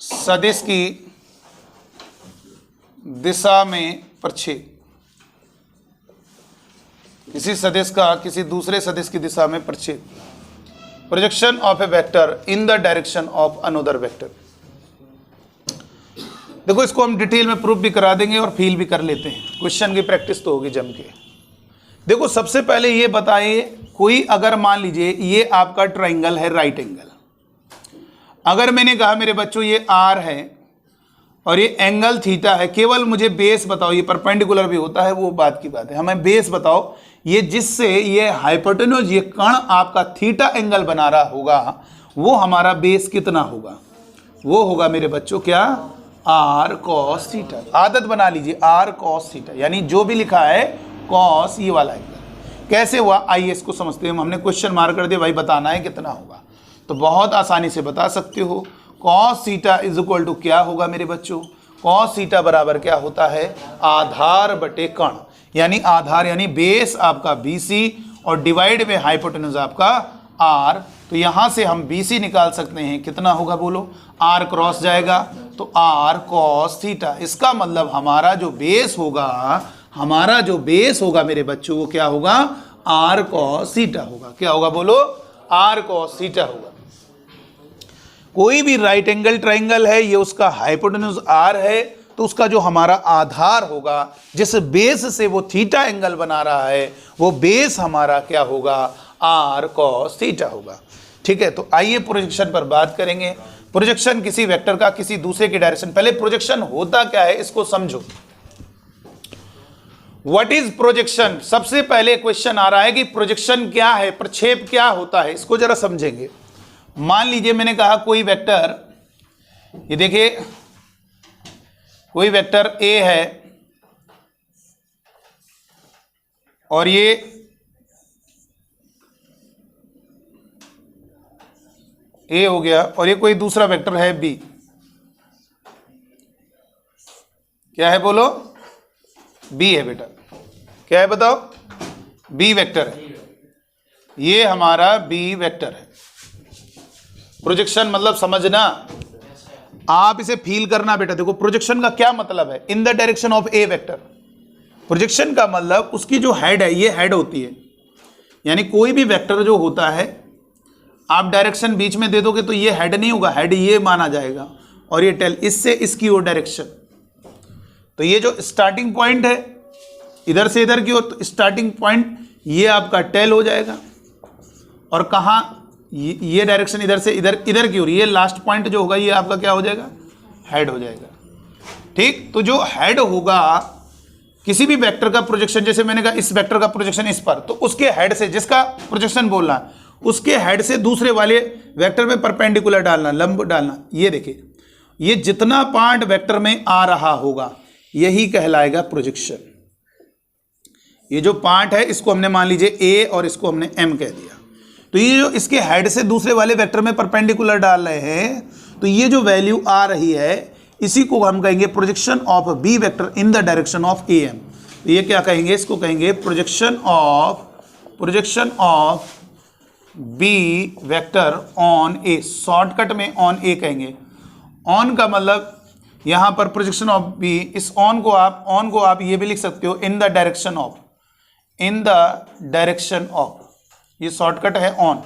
सदिश की दिशा में प्रक्षेप, किसी सदिश का किसी दूसरे सदिश की दिशा में प्रक्षेप। Projection of A vector in the direction of another vector. देखो इसको हम डिटेल में प्रूफ भी करा देंगे और फील भी कर लेते हैं, क्वेश्चन की प्रैक्टिस तो होगी जम के। देखो सबसे पहले ये बताइए, कोई अगर मान लीजिए ये आपका ट्राइंगल है, राइट एंगल। अगर मैंने कहा मेरे बच्चों ये आर है और ये एंगल थीटा है, केवल मुझे बेस बताओ, ये परपेंडिकुलर भी होता है वो बात की बात है, हमें बेस बताओ ये जिससे ये हाइपोटेन्यूज ये कण आपका थीटा एंगल बना रहा होगा वो हमारा बेस कितना होगा? वो होगा मेरे बच्चों क्या? R cos theta. आदत बना लीजिए, आर कॉस थीटा, यानी जो भी लिखा है कॉस ये वाला एंगल। कैसे हुआ आइए इसको समझते हैं। हमने क्वेश्चन मार्क कर दिया, भाई बताना है कितना होगा, तो बहुत आसानी से बता सकते हो। Cos theta is equal to क्या होगा मेरे बच्चों? कॉस थीटा बराबर क्या होता है? आधार बटे कण, यानी आधार यानी बेस आपका BC और डिवाइड में हाइपोटेन्यूज आपका R। तो यहां से हम BC निकाल सकते हैं, कितना होगा बोलो? R क्रॉस जाएगा तो R कॉस थीटा। इसका मतलब हमारा जो बेस होगा, हमारा जो बेस होगा मेरे बच्चों वो क्या होगा? R कॉस थीटा होगा। क्या होगा बोलो? R कॉस थीटा होगा। कोई भी राइट एंगल ट्राइंगल है, ये उसका हाइपोटेन्यूज R है, तो उसका जो हमारा आधार होगा, जिस बेस से वो थीटा एंगल बना रहा है, वो बेस हमारा क्या होगा? R cos थीटा होगा। ठीक है, तो आइए प्रोजेक्शन पर बात करेंगे। प्रोजेक्शन किसी वेक्टर का किसी दूसरे की डायरेक्शन, पहले प्रोजेक्शन होता क्या है इसको समझो। What is projection? सबसे पहले क्वेश्चन आ रहा है कि प्रोजेक्शन क्या है, प्रक्षेप क्या होता है, इसको जरा समझेंगे। मान लीजिए मैंने कहा कोई वेक्टर, ये देखिए कोई वेक्टर A है और ये A हो गया, और ये कोई दूसरा वेक्टर है B। क्या है बोलो? B है बेटा। क्या है बताओ? B वेक्टर है, ये हमारा B वेक्टर है। प्रोजेक्शन मतलब समझना, आप इसे फील करना बेटा। देखो प्रोजेक्शन का क्या मतलब है, इन the direction of A vector. Projection का मतलब उसकी जो हेड है, ये हेड होती है, यानी कोई भी वेक्टर जो होता है आप डायरेक्शन बीच में दे दोगे तो ये हेड नहीं होगा, हेड ये माना जाएगा, और ये टेल, इससे इसकी ओर डायरेक्शन। तो ये जो स्टार्टिंग पॉइंट है इधर से इधर की ओर, तो स्टार्टिंग पॉइंट ये आपका टेल हो जाएगा, और कहाँ ये डायरेक्शन इधर से इधर, इधर की ओर, ये लास्ट पॉइंट जो होगा ये आपका क्या हो जाएगा, हेड हो जाएगा। ठीक, तो जो हेड होगा किसी भी वेक्टर का प्रोजेक्शन, जैसे मैंने कहा इस वेक्टर का प्रोजेक्शन इस पर, तो उसके हेड से, जिसका प्रोजेक्शन बोलना है, उसके हेड से दूसरे वाले वेक्टर में परपेंडिकुलर डालना, लंब डालना। ये देखिए, ये जितना पार्ट वेक्टर में आ रहा होगा यही कहलाएगा प्रोजेक्शन। ये जो पार्ट है इसको हमने मान लीजिए ए और इसको हमने एम कह दिया, तो ये जो इसके हेड से दूसरे वाले वेक्टर में परपेंडिकुलर डाल रहे हैं, तो ये जो वैल्यू आ रही है इसी को हम कहेंगे projection of B vector in the direction of A एम। तो ये क्या कहेंगे, इसको कहेंगे projection of B vector on A, shortcut में ऑन ए कहेंगे। ऑन का मतलब यहां पर प्रोजेक्शन ऑफ बी, इस ऑन को आप ये भी लिख सकते हो in the direction of, in the direction of, ये शॉर्टकट है ऑन।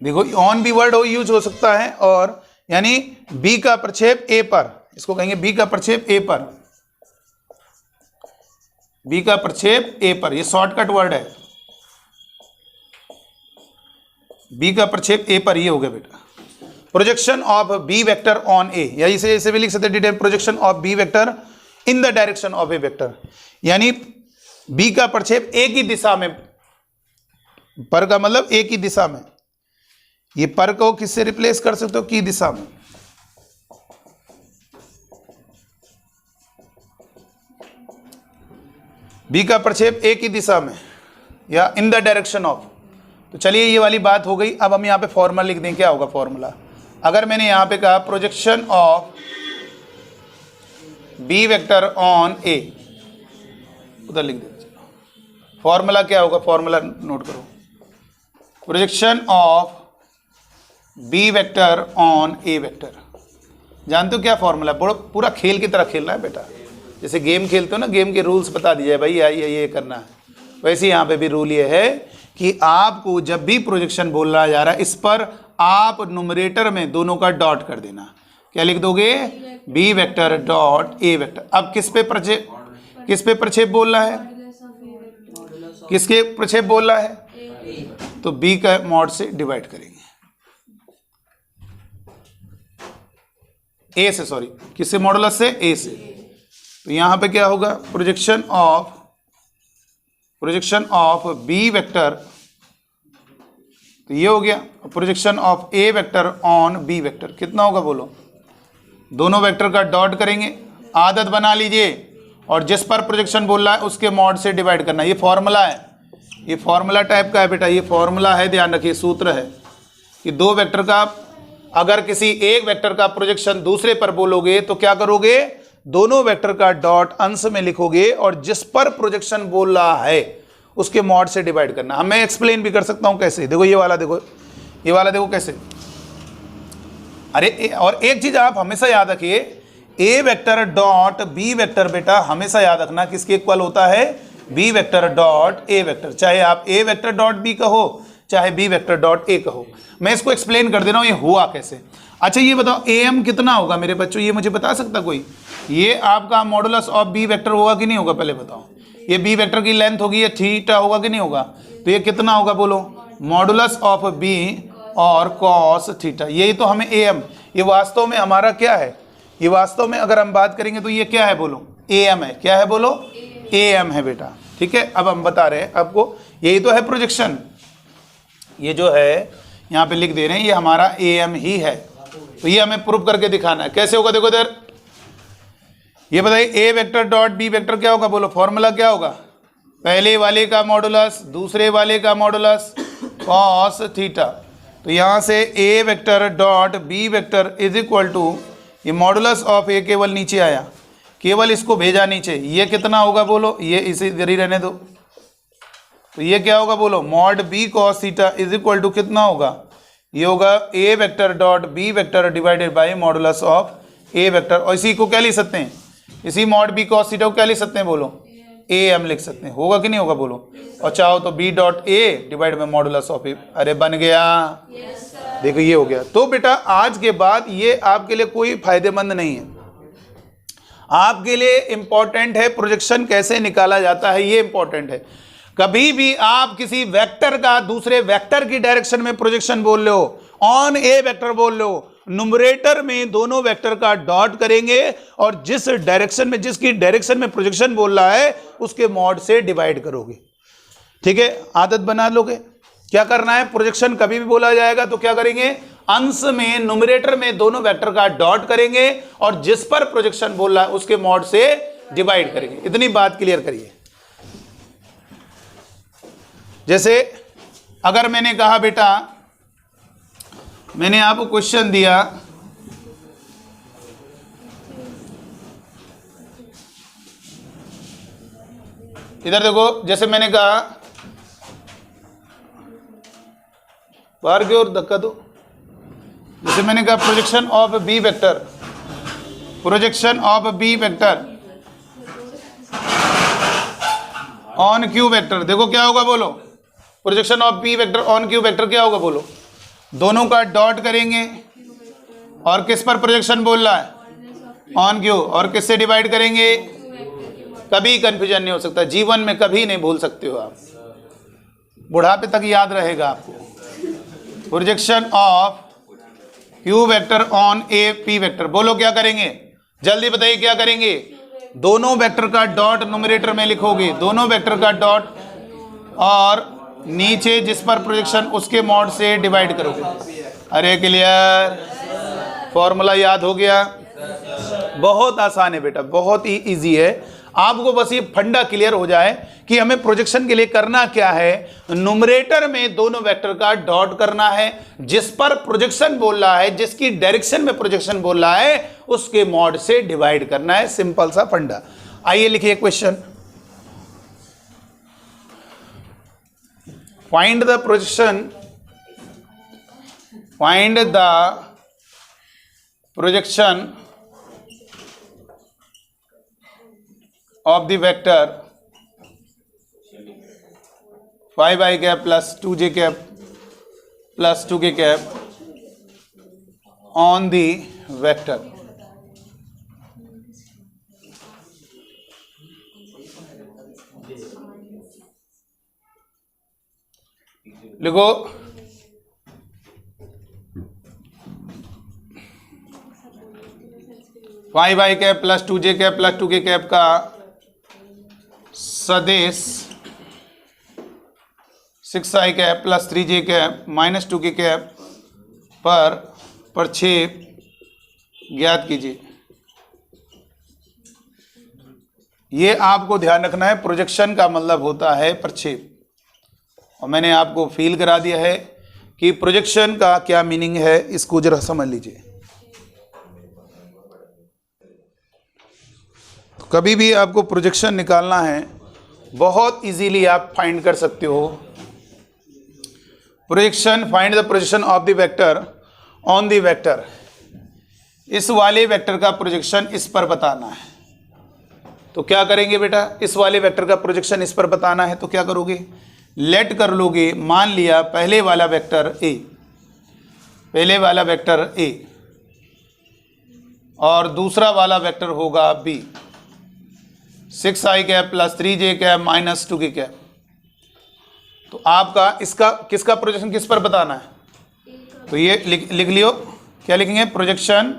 देखो ऑन भी वर्ड यूज हो सकता है, और यानी बी का प्रक्षेप ए पर, इसको कहेंगे बी का प्रक्षेप ए पर, बी का प्रक्षेप ए पर, ये शॉर्टकट वर्ड है, बी का प्रक्षेप ए पर, ये हो गया बेटा projection of B vector on A, या इसे भी लिख सकते हैं projection of B vector in the direction of A vector, यानी बी का प्रक्षेप ए की दिशा में, पर का मतलब ए की दिशा में, ये पर को किससे रिप्लेस कर सकते हो, की दिशा में। बी का प्रक्षेप ए की दिशा में या इन द डायरेक्शन ऑफ। तो चलिए ये वाली बात हो गई। अब हम यहाँ पे फॉर्मूला लिख दें, क्या होगा फॉर्मूला, अगर मैंने यहाँ पे कहा projection of B vector on A, उधर लिख देते, फॉर्मूला क्या होगा, फॉर्मूला नोट करो, projection of B vector on A vector. जानते हो क्या फॉर्मूला, पूरा खेल की तरह खेलना है बेटा, जैसे गेम खेलते हो ना, गेम के रूल्स बता दीजिए भाई, ये करना है, वैसे यहाँ पे भी रूल ये है कि आपको जब भी प्रोजेक्शन बोला जा रहा है इस पर आप नुमरेटर में दोनों का डॉट कर देना। क्या लिख दोगे, B vector dot A vector. अब किस पे प्रक्षेप बोल रहा है, किसके प्रक्षेप बोल रहा है, तो बी का मॉड से डिवाइड करेंगे, ए से, सॉरी किससे, मॉडुलस से, ए से। तो यहां पे क्या होगा, प्रोजेक्शन ऑफ बी वेक्टर, तो ये हो गया projection of A vector on B vector, कितना होगा बोलो, दोनों वेक्टर का डॉट करेंगे, आदत बना लीजिए, और जिस पर प्रोजेक्शन बोल रहा है उसके मॉड से डिवाइड करना। ये फॉर्मूला है, ये फॉर्मूला टाइप का है बेटा, ये फॉर्मूला है, ध्यान रखिए, सूत्र है कि दो वेक्टर का, अगर किसी एक वेक्टर का प्रोजेक्शन दूसरे पर बोलोगे तो क्या करोगे, दोनों वेक्टर का डॉट अंश में लिखोगे, और जिस पर प्रोजेक्शन बोल रहा है उसके मॉड से डिवाइड करना। हम मैं एक्सप्लेन भी कर सकता हूं कैसे, देखो ये वाला देखो, ये वाला देखो कैसे। अरे और एक चीज आप हमेशा याद रखिए, A vector dot B vector बेटा हमेशा याद रखना किसके इक्वल होता है, B vector dot A vector, चाहे आप ए वेक्टर डॉट बी कहो चाहे बी वेक्टर डॉट ए कहो। मैं इसको एक्सप्लेन कर दे रहा हूं ये हुआ कैसे। अच्छा ये बताओ ए एम कितना होगा मेरे बच्चों, ये मुझे बता सकता कोई, ये आपका मॉडुलस ऑफ बी वेक्टर होगा कि नहीं होगा, पहले बताओ। ये बी वेक्टर की लेंथ होगी, ये थीटा होगा कि नहीं होगा, तो ये कितना होगा बोलो, मॉडुलस ऑफ बी और कॉस थीटा। यही तो हमें ए एम, ये वास्तव में हमारा क्या है, ये वास्तव में अगर हम बात करेंगे तो ये क्या है बोलो, ए एम है, क्या है बोलो, ए एम है बेटा, ठीक है। अब हम बता रहे हैं आपको, यही तो है प्रोजेक्शन, ये जो है यहाँ पे लिख दे रहे हैं ये हमारा ए एम ही है। तो ये हमें प्रूव करके दिखाना है, कैसे होगा देखो इधर, ये बताइए ए वेक्टर डॉट बी वेक्टर क्या होगा बोलो, फॉर्मूला क्या होगा, पहले वाले का मॉडुलस दूसरे वाले का मॉडुलस कॉस थीटा। तो यहाँ से A vector dot B vector is equal to, ये मॉडुलस ऑफ ए केवल नीचे आया, केवल इसको भेजा नीचे, ये कितना होगा बोलो, ये इसे इधर ही रहने दो, तो ये क्या होगा बोलो, mod B cos theta is equal to कितना होगा, ये होगा A vector dot B vector divided by modulus of A vector. और इसी को क्या लिख सकते हैं, इसी मॉड बी कॉस थीटा को क्या लिख सकते हैं बोलो, ए एम लिख सकते हैं। होगा कि नहीं होगा बोलो। और चाहो तो B dot A divide by modulus of A. अरे बन गया। देखो ये हो गया। तो बेटा आज के बाद ये आपके लिए कोई फायदेमंद नहीं है, आपके लिए इंपॉर्टेंट है प्रोजेक्शन कैसे निकाला जाता है, ये इंपॉर्टेंट है। कभी भी आप किसी वेक्टर का दूसरे वेक्टर की डायरेक्शन में प्रोजेक्शन बोल रहे हो, ऑन ए वेक्टर बोल रहे हो, न्यूमरेटर में दोनों वेक्टर का डॉट करेंगे और जिस डायरेक्शन में, जिसकी डायरेक्शन में प्रोजेक्शन बोल रहा है उसके मॉड से डिवाइड करोगे। ठीक है, आदत बना लोगे। क्या करना है, प्रोजेक्शन कभी भी बोला जाएगा तो क्या करेंगे, अंश में न्यूमरेटर में दोनों वेक्टर का डॉट करेंगे और जिस पर प्रोजेक्शन बोल रहा है उसके मॉड से डिवाइड करेंगे। इतनी बात क्लियर करिए। जैसे अगर मैंने कहा बेटा, मैंने आपको क्वेश्चन दिया, इधर देखो, जैसे मैंने कहा, बाहर की ओर धक्का दो। जैसे मैंने कहा projection of B vector, projection of B vector on Q vector, देखो क्या होगा बोलो, projection of B vector on Q vector क्या होगा बोलो, दोनों का डॉट करेंगे और किस पर प्रोजेक्शन बोल रहा है, ऑन क्यू, और किससे डिवाइड करेंगे। कभी कंफ्यूजन नहीं हो सकता, जीवन में कभी नहीं भूल सकते हो आप, बुढ़ापे तक याद रहेगा आपको। Projection of Q vector on A P vector, बोलो क्या करेंगे, जल्दी बताइए क्या करेंगे। दोनों वेक्टर का डॉट न्यूमरेटर में लिखोगे, दोनों वेक्टर का डॉट, और नीचे जिस पर प्रोजेक्शन उसके मॉड से डिवाइड करोगे। अरे क्लियर, फॉर्मूला याद हो गया। बहुत आसान है बेटा, बहुत ही इजी है। आपको बस ये फंडा क्लियर हो जाए कि हमें प्रोजेक्शन के लिए करना क्या है, न्यूमरेटर में दोनों वेक्टर का डॉट करना है, जिस पर प्रोजेक्शन बोल रहा है, जिसकी डायरेक्शन में प्रोजेक्शन बोल रहा है उसके मॉड से डिवाइड करना है। सिंपल सा फंडा। आइए लिखिए question, find the projection, find the projection of the vector 5i cap plus 2j cap plus 2k cap on the vector। लिखो five I cap plus 2j cap plus 2k cap का सदिश 6i cap plus 3j cap minus 2k cap पर प्रक्षेप ज्ञात कीजिए। ये आपको ध्यान रखना है, प्रोजेक्शन का मतलब होता है प्रक्षेप, और मैंने आपको फील करा दिया है कि प्रोजेक्शन का क्या मीनिंग है, इसको जरा समझ लीजिए। कभी भी आपको प्रोजेक्शन निकालना है, बहुत इजीली आप फाइंड कर सकते हो। Projection, find the projection of the vector on the vector, इस वाले वेक्टर का प्रोजेक्शन इस पर बताना है। तो क्या करेंगे बेटा, इस वाले वेक्टर का प्रोजेक्शन इस पर बताना है तो क्या करोगे, लेट कर लोगे, मान लिया पहले वाला वेक्टर ए, पहले वाला वेक्टर ए और दूसरा वाला वेक्टर होगा B, 6i cap plus 3j cap minus 2k cap. तो आपका इसका किसका प्रोजेक्शन किस पर बताना है, तो ये लिख लियो, क्या लिखेंगे, प्रोजेक्शन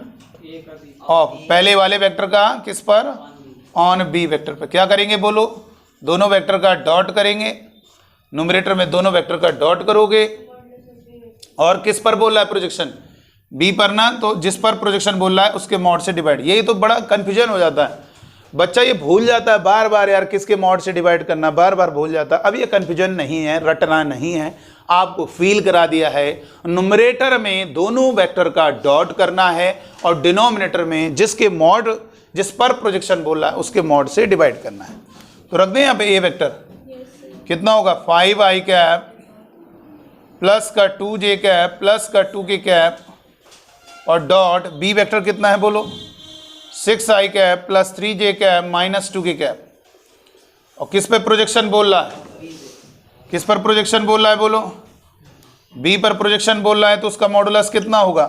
ऑफ पहले वाले वेक्टर का किस पर, ऑन बी वेक्टर पर। क्या करेंगे बोलो, दोनों वेक्टर का डॉट करेंगे, न्यूमरेटर में दोनों वेक्टर का डॉट करोगे और किस पर बोल रहा है प्रोजेक्शन, बी पर ना, तो जिस पर प्रोजेक्शन बोल रहा है उसके मॉड से डिवाइड। यही तो बड़ा कंफ्यूजन हो जाता है, बच्चा ये भूल जाता है बार बार, यार किसके मॉड से डिवाइड करना, बार बार भूल जाता है। अब ये कंफ्यूजन नहीं है, रटना नहीं है, आपको फील करा दिया है। न्यूमरेटर में दोनों वेक्टर का डॉट करना है और डिनोमिनेटर में जिसके मॉड, जिस पर प्रोजेक्शन बोल रहा है उसके मॉड से डिवाइड करना है। तो रख दें यहाँ पे ए वेक्टर, कितना होगा 5i कैप प्लस का 2j कैप प्लस का 2k कैप और डॉट बी वेक्टर कितना है बोलो 6i cap plus 3j cap minus 2k cap. और किस पे प्रोजेक्शन बोल रहा है, किस पर प्रोजेक्शन बोल रहा है बोलो, बी पर प्रोजेक्शन बोल रहा है, तो उसका मॉडुलस कितना होगा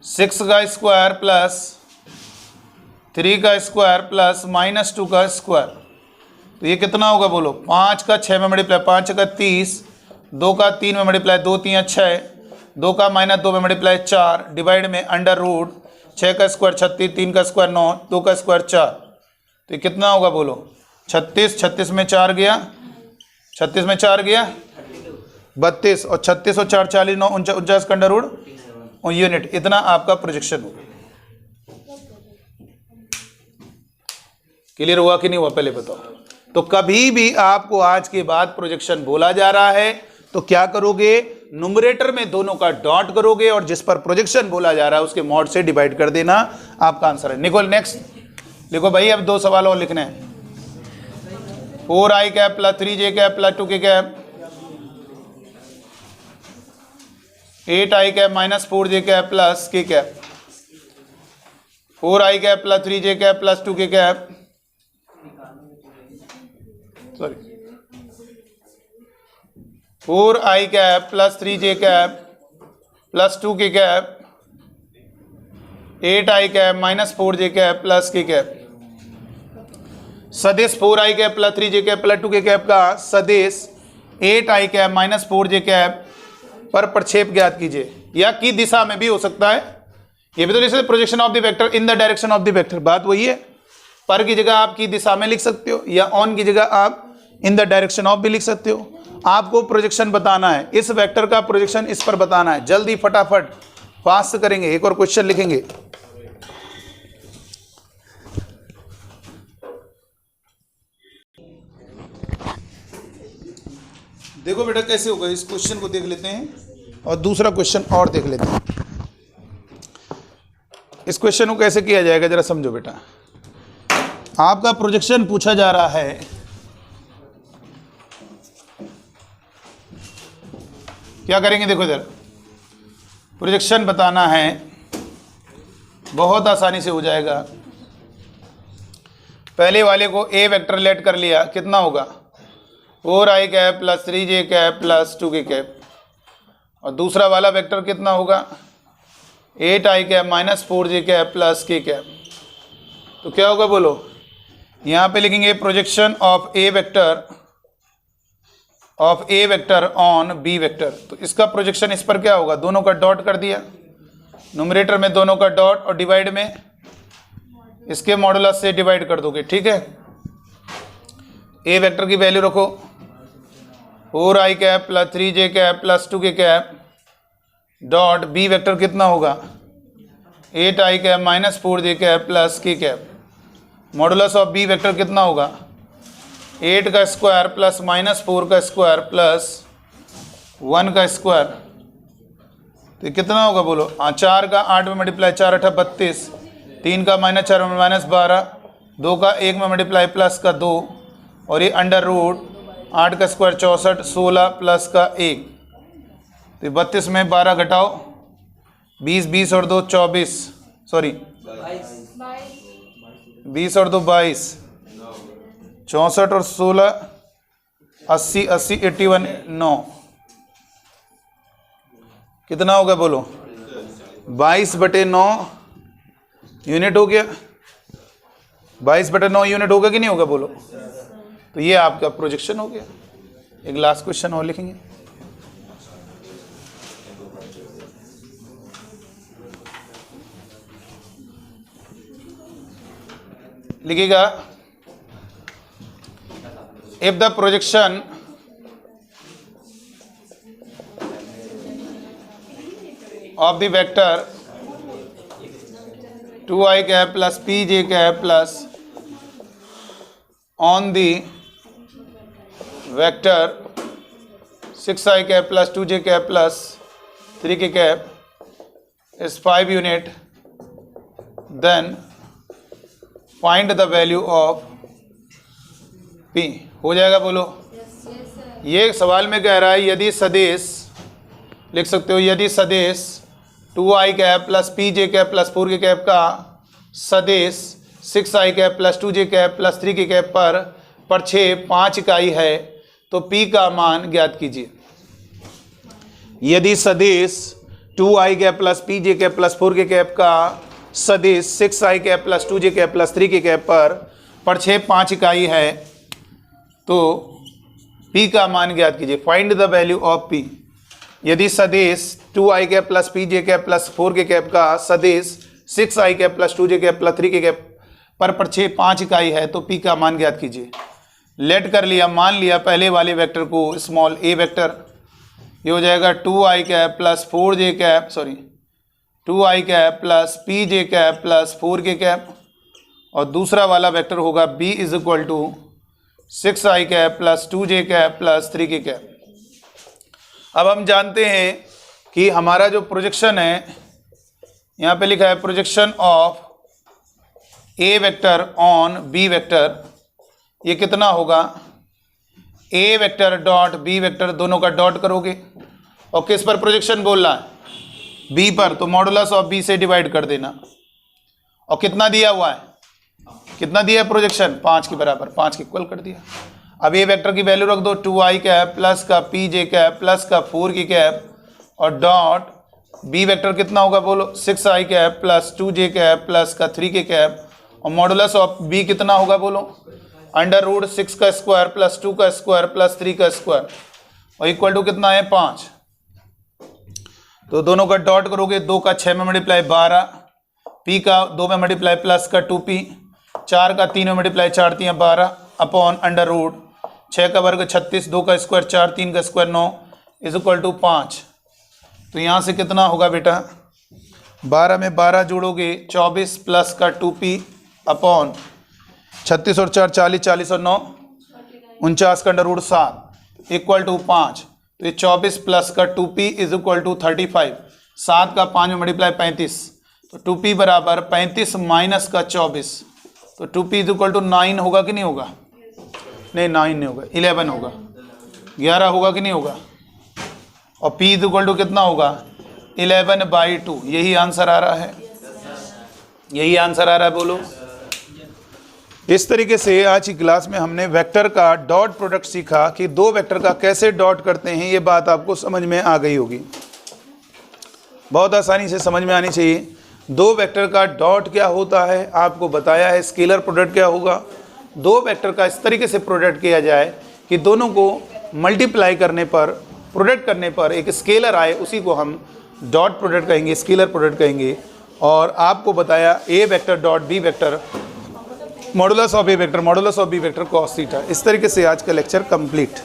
6 का स्क्वायर प्लस 3 का स्क्वायर प्लस माइनस 2 का स्क्वायर। तो ये कितना होगा बोलो 5 का 6 में मल्टीप्लाई 5 का 30, 2 का 3 में मल्टीप्लाई 2 3 6, 2 का माइनस 2 में मल्टीप्लाई 4 डिवाइड में अंडर रूट 6 का स्क्वायर 36, 3 का स्क्वायर 9, 2 का स्क्वायर 4। तो ये कितना होगा बोलो 36, 36 में 4 गया, 36 में 4 गया 32 और 36 और 4 40 9 49 का अंडर रूट यूनिट। इतना आपका प्रोजेक्शन होगा। क्लियर हुआ कि नहीं हुआ पहले बताओ। तो कभी भी आपको आज के बाद प्रोजेक्शन बोला जा रहा है तो क्या करोगे, नुमरेटर में दोनों का डॉट करोगे और जिस पर प्रोजेक्शन बोला जा रहा है उसके मॉड से डिवाइड कर देना, आपका आंसर है। निकोल नेक्स्ट देखो भाई, अब 2 सवाल और लिखने हैं। 4i cap plus 3j cap plus 2k cap 8i cap minus 4j cap plus k cap 4i cap plus 3j cap plus 2k cap sorry 4i cap plus 3j cap plus 2k cap 8i cap minus 4j cap plus k cap. सदिश 4i cap plus 3j cap plus 2k cap का सदिश 8i cap minus 4j cap पर प्रक्षेप ज्ञात कीजिए, या की दिशा में भी हो सकता है। ये भी तो जैसे projection of the vector in the direction of the vector, बात वही है। पर की जगह आप की दिशा में लिख सकते हो या ऑन की जगह आप इन द डायरेक्शन ऑफ भी लिख सकते हो। आपको प्रोजेक्शन बताना है, इस वेक्टर का प्रोजेक्शन इस पर बताना है। जल्दी फटाफट फास्ट करेंगे, एक और क्वेश्चन लिखेंगे। देखो बेटा कैसे होगा, इस क्वेश्चन को देख लेते हैं और दूसरा क्वेश्चन और देख लेते हैं। इस क्वेश्चन को कैसे किया जाएगा जरा समझो बेटा। आपका प्रोजेक्शन पूछा जा रहा है, क्या करेंगे देखो इधर, प्रोजेक्शन बताना है, बहुत आसानी से हो जाएगा। पहले वाले को ए वेक्टर लेट कर लिया, कितना होगा 4i cap plus 3j cap plus 2k cap, और दूसरा वाला वेक्टर कितना होगा 8i cap minus 4j cap plus k cap. तो क्या होगा बोलो, यहाँ पे लिखेंगे projection of A vector on B vector. तो इसका प्रोजेक्शन इस पर क्या होगा, दोनों का डॉट कर दिया, न्यूमरेटर में दोनों का डॉट और डिवाइड में इसके मॉडुलस से डिवाइड कर दोगे, ठीक है। ए वेक्टर की वैल्यू रखो 4i cap plus 3j cap plus 2k cap dot B vector कितना होगा 8i cap minus 4j cap plus k cap. Modulus of B vector कितना होगा 8 का स्क्वायर प्लस माइनस 4 का स्क्वायर प्लस 1 का स्क्वायर। तो कितना होगा बोलो, 4 का 8 में मल्टीप्लाई 4 8 32, 3 का माइनस 4 में माइनस 12, 2 का 1 में मल्टीप्लाई प्लस का 2, और ये अंडर रूट 8 का स्क्वायर 64, 16 प्लस का 1। तो 32 में 12 घटाओ 20, 20 और 2 24, सॉरी 20 और 2 22, 64 और 16 80, 80 81 9, कितना होगा बोलो 22/9 यूनिट हो गया। 22/9 यूनिट होगा कि नहीं होगा बोलो। तो ये आपका प्रोजेक्शन हो गया। एक लास्ट क्वेश्चन और लिखेंगे। लिखिएगा, if the projection of the vector 2i cap plus pj cap plus on the vector 6i cap plus 2j cap plus 3k cap is 5 unit, then find the value of p। हो जाएगा बोलो। ये सवाल में कह रहा है यदि सदिश, लिख सकते हो, यदि सदिश 2i cap plus P J cap plus 4 k cap का सदिश 6i cap plus 2j cap plus 3 k cap पर प्रक्षेप 5 इकाई है तो p का मान ज्ञात कीजिए। यदि सदिश 2i cap plus P J cap plus 4 k cap का सदिश 6i cap plus 2j cap plus 3 k cap पर प्रक्षेप 5 इकाई है तो p का मान ज्ञात कीजिए। Find the value of p। यदि सदिश 2i cap plus P J cap plus 4 k cap का सदिश 6i cap plus 2j cap plus 3 k cap पर प्रक्षेप 5 इकाई है तो p का मान ज्ञात कीजिए। लेट कर लिया, मान लिया पहले वाले वेक्टर को स्मॉल a वेक्टर, ये हो जाएगा 2i cap plus 4j cap, sorry 2i cap plus P J cap plus 4 k cap, और दूसरा वाला वेक्टर होगा b is equal to 6i cap plus 2j cap plus 3 k cap. अब हम जानते हैं कि हमारा जो प्रोजेक्शन है, यहाँ पे लिखा है projection of a vector on b vector, ये कितना होगा, a vector dot b vector, दोनों का डॉट करोगे और किस पर प्रोजेक्शन बोल रहा है, b पर, तो मॉडुलस ऑफ b से डिवाइड कर देना। और कितना दिया हुआ है, कितना दिया है प्रोजेक्शन, 5 के बराबर, 5 के इक्वल कर दिया। अब a वेक्टर की वैल्यू रख दो, 2i कैप प्लस का पी जे कैप प्लस का 4 की कैप और डॉट b वेक्टर कितना होगा बोलो, 6i cap plus 2j cap plus का 3 के कैप, और मॉडुलस ऑफ b कितना होगा बोलो, अंडर रूट 6 का स्क्वायर प्लस 2 का स्क्वायर प्लस 3 का स्क्वायर, और इक्वल टू कितना है 5। तो दोनों का डॉट करोगे, 2 का 6 में मल्टीप्लाई 12, p का 2 में मल्टीप्लाई प्लस का 2p, 4 का 3 में मल्टीप्लाई 4 3 12 अपॉन अंडर रूट 6 का वर्ग 36, 2 का स्क्वायर 4, 3 का स्क्वायर 9 इज इक्वल टू 5। तो यहाँ से कितना होगा बेटा, 12 में 12 जोड़ोगे 24 प्लस का 2p अपॉन 36 और 4 40, 40 और 9 49 का अंडर रूट 7 इक्वल टू 5। तो ये 24 प्लस का 2p इज इक्वल टू 35, 7 का 5 में मल्टीप्लाई 35, तो 2p बराबर 35 माइनस का 24, तो 2p इज इक्वल टू 9 होगा कि नहीं होगा, नहीं 9 नहीं होगा, 11 होगा, 11 होगा कि नहीं होगा, और p इज इक्वल टू कितना होगा 11/2। यही आंसर आ रहा है, यही आंसर आ रहा है, बोलो। इस तरीके से आज की क्लास में हमने वेक्टर का डॉट प्रोडक्ट सीखा कि दो वेक्टर का कैसे डॉट करते हैं, ये बात आपको समझ में आ गई होगी, बहुत आसानी से समझ में आनी चाहिए। दो वेक्टर का डॉट क्या होता है आपको बताया है, स्केलर प्रोडक्ट क्या होगा। दो वेक्टर का इस तरीके से प्रोडक्ट किया जाए कि दोनों को मल्टीप्लाई करने पर, प्रोडक्ट करने पर एक स्केलर आए, उसी को हम डॉट प्रोडक्ट कहेंगे, स्केलर प्रोडक्ट कहेंगे। और आपको बताया A vector dot B vector modulus of A vector modulus of B vector cos theta. इस तरीके से आज का लेक्चर कंप्लीट।